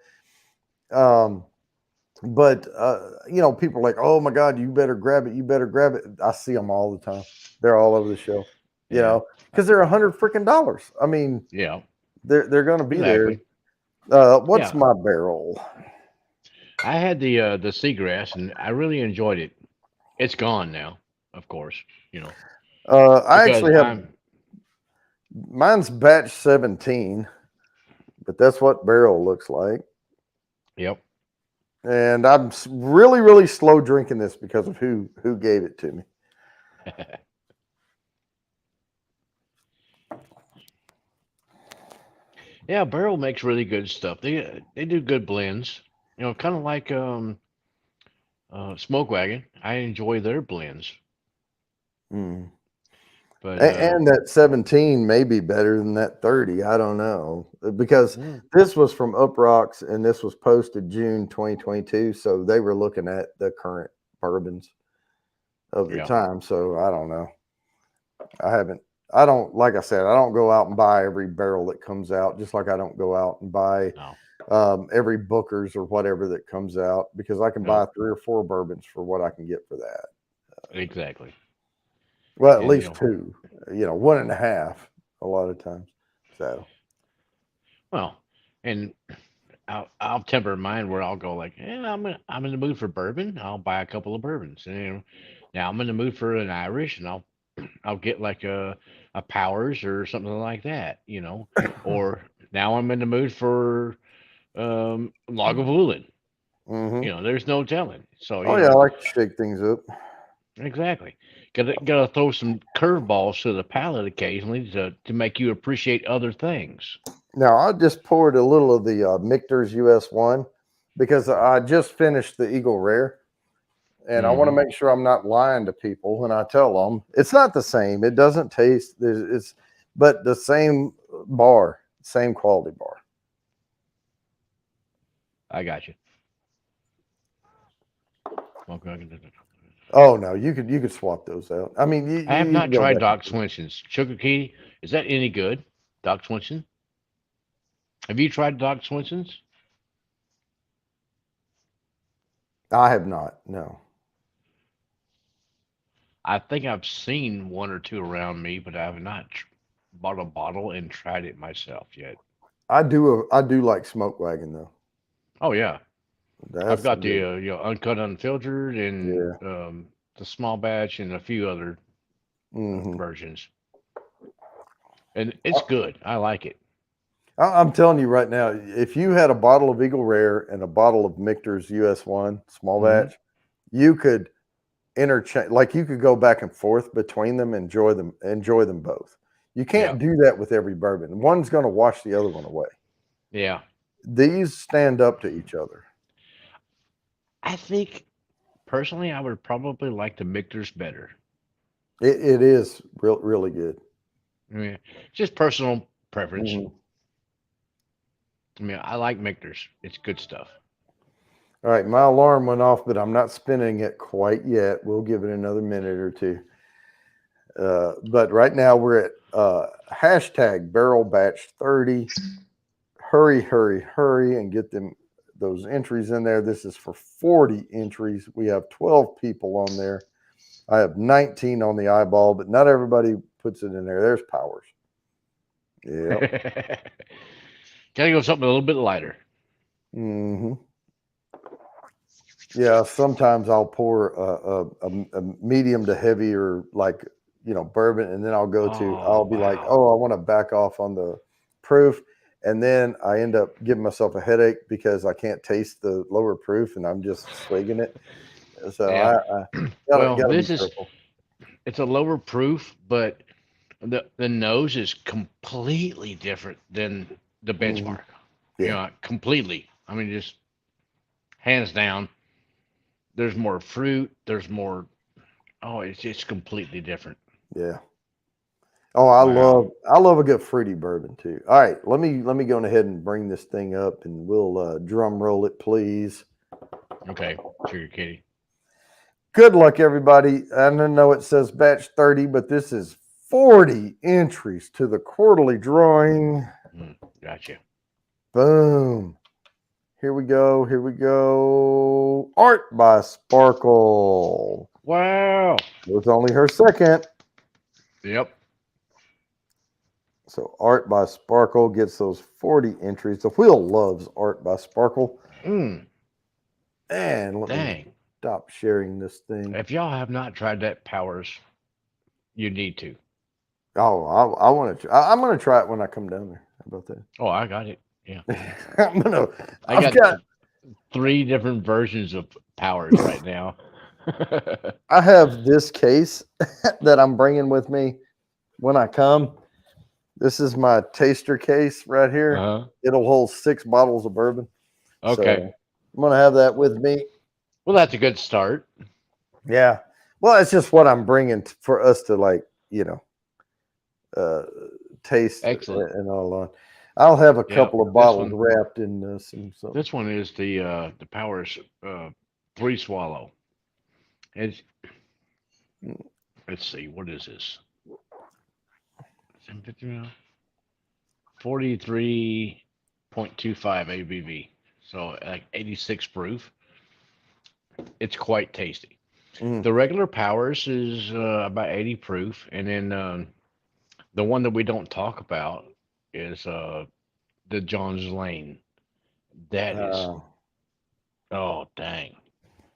But people are like, oh my God, you better grab it. You better grab it. I see them all the time. They're all over the shelf, Yeah. because they're $100 freaking. I mean, Yeah. they're going to be Exactly. there. What's Yeah. my barrel? I had the seagrass and I really enjoyed it. It's gone now, of course, I because actually have I'm mine's batch 17, but that's what barrel looks like. yep. And I'm really, really slow drinking this because of who gave it to me. Yeah, Barrel makes really good stuff. They do good blends. Kind of like Smoke Wagon. I enjoy their blends. Mm. But And that 17 may be better than that 30. I don't know because this was from Uprocks and this was posted June 2022. So they were looking at the current bourbons of the yeah. time. So I don't know. Like I said, I don't go out and buy every barrel that comes out, just like I don't go out and buy No. every Booker's or whatever that comes out because I can No. buy 3 or 4 bourbons for what I can get for that. Exactly. Well, at And least 2, 1.5 a lot of times. So, well, and I'll temper mine where I'll go like, I'm in the mood for bourbon. I'll buy a couple of bourbons. And now I'm in the mood for an Irish, and I'll get like a Powers or something like that. Or now I'm in the mood for Lagavulin. mm-hmm. There's no telling. So Oh yeah, I like to shake things up. exactly. Gotta throw some curveballs to the palate occasionally to make you appreciate other things. Now I just poured a little of the Michter's US1 because I just finished the Eagle Rare, and I want to Hmm. make sure I'm not lying to people when I tell them it's not the same. It doesn't taste. But the same bar, same quality bar. I got you. Oh no, you could swap those out. I mean, I have you can not go tried back. Doc Swenson's Sugar Key. Is that any good, Doc Swenson? Have you tried Doc Swenson's? I have not. No, I think I've seen one or two around me, but I have not bought a bottle and tried it myself yet. I do. I do like Smoke Wagon though. Oh yeah, I've That's got the good. uncut, unfiltered, and Yeah. the small batch, and a few other Mm-hmm. versions, and it's good. I like it. I'm telling you right now, if you had a bottle of Eagle Rare and a bottle of Michter's US1 small Hmm. batch, you could interchange, like you could go back and forth between them, enjoy them both. You Yeah, can't do that with every bourbon. One's going to wash the other one away. yeah. these stand up to each other. I think personally, I would probably like the Michter's better. It is really good. I mean, just personal preference. Mhm. I mean, I like Michter's. It's good stuff. All right, my alarm went off, but I'm not spinning it quite yet. We'll give it another minute or two. But right now we're at hashtag barrel batch 30. Hurry, hurry, hurry, and get those entries in there. This is for 40 entries. We have 12 people on there. I have 19 on the eyeball, but not everybody puts it in there. There's Powers. Yeah. Gotta go something a little bit lighter. Mm-hmm. Yeah, sometimes I'll pour a medium to heavy or like, bourbon, and then I'll be like, Wow. oh, I want to back off on the proof. And then I end up giving myself a headache because I can't taste the lower proof and I'm just swigging it. So Yeah. I Well, gotta be this is careful. it's a lower proof, but the nose is completely different than the benchmark. You Yeah. know, completely. I mean, just hands down. There's more fruit. There's more. Oh, it's just completely different. Yeah. Oh, Wow. I love a good fruity bourbon too. All right, let me go ahead and bring this thing up and we'll drum roll it, please. Okay, Sugar Kitty. Good luck, everybody. I know it says batch 30, but this is 40 entries to the quarterly drawing. Gotcha. Boom. Here we go. Here we go. Art by Sparkle. Wow. It was only her second. Yep. So Art by Sparkle gets those 40 entries. The wheel loves Art by Sparkle. Mm, And let me dang. stop sharing this thing. If y'all have not tried that Powers, you need to. Oh, I want to. I'm going to try it when I come down there. How about Oh, I got it. Yeah. that? I I've got got 3 different versions of Powers right now. I have this case that I'm bringing with me when I come. This is my taster case right here. Uh-huh. It'll hold 6 bottles of bourbon. Okay. So I'm gonna have that with me. Well, that's a good start. Yeah. Well, it's just what I'm bringing for us to taste Excellent. and all on. I'll have a Yeah. couple of This bottles one. wrapped in some. This one is the Powers 3 swallow. It's let's see, what is this? 43.25 ABV. So like 86 proof. It's quite tasty. Mm. The regular Powers is about 80 proof, and then the one that we don't talk about is the John's Lane. That is, oh dang,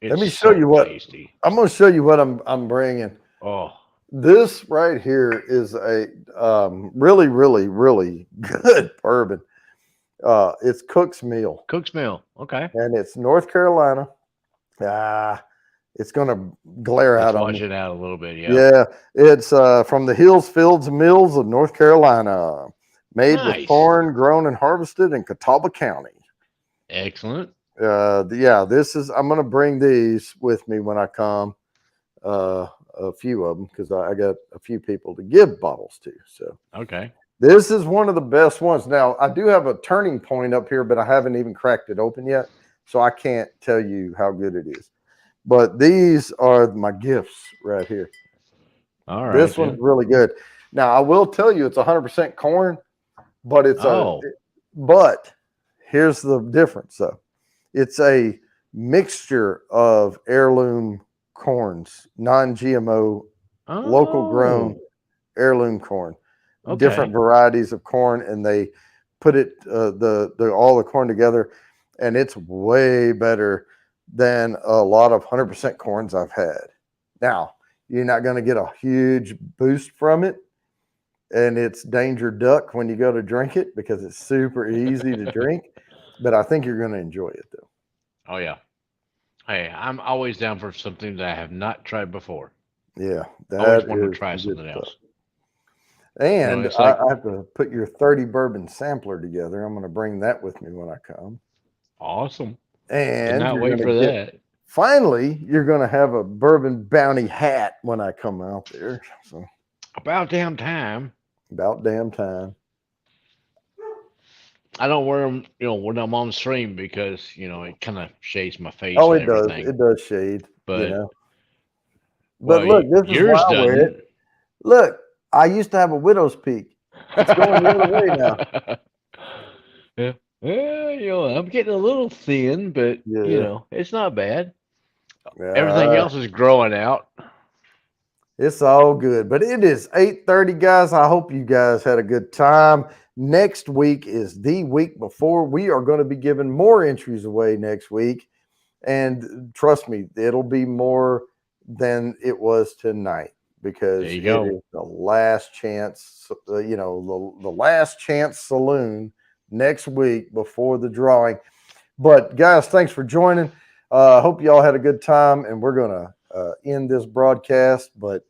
Let it's me show you so what tasty. I'm going to show you what I'm bringing. Oh, This right here is a really, really, really good bourbon. It's Cook's Mill, Cook's Mill. Okay, and it's North Carolina. It's going to glare let's out on watch me. it out a little bit. Yeah, Yeah, it's from the hills, fields, and mills of North Carolina, made with nice, corn grown and harvested in Catawba County. excellent. Yeah, this is. I'm going to bring these with me when I come. A few of them because I got a few people to give bottles to. So Okay, this is one of the best ones. Now I do have a turning point up here, but I haven't even cracked it open yet, so I can't tell you how good it is. But these are my gifts right here. all right. This one's really good. Now I will tell you it's 100% corn, but but here's the difference though. It's a mixture of heirloom corns, non-GMO, local grown heirloom corn, different varieties of corn, and they put it all the corn together, and it's way better than a lot of 100% corns I've had. Now, you're not going to get a huge boost from it, and it's danger duck when you go to drink it because it's super easy to drink, but I think you're going to enjoy it though. Oh yeah. Hey, I'm always down for something that I have not tried before. Yeah, Always that want to is try some good something stuff. else. And it's like I have to put your 30 bourbon sampler together. I'm going to bring that with me when I come. awesome. And Cannot you're wait going for to get, that. finally, you're going to have a bourbon bounty hat when I come out there. So About damn time. about damn time. I don't wear them, when I'm on stream because it kind of shades my face Oh, and it does. everything. It does shade, But But well, look, this is why yours I wear it. doesn't. Look, I used to have a widow's peak. It's going the other way now. Yeah. Well, I'm getting a little thin, but Yeah. it's not bad. Yeah, Everything else is growing out. it's all good. But it is 8:30, guys. I hope you guys had a good time. Next week is the week before. We are going to be giving more entries away next week. And trust me, it'll be more than it was tonight because There you it go. is the last chance, the last chance saloon next week before the drawing. But guys, thanks for joining. Hope you all had a good time, and we're going to end this broadcast. But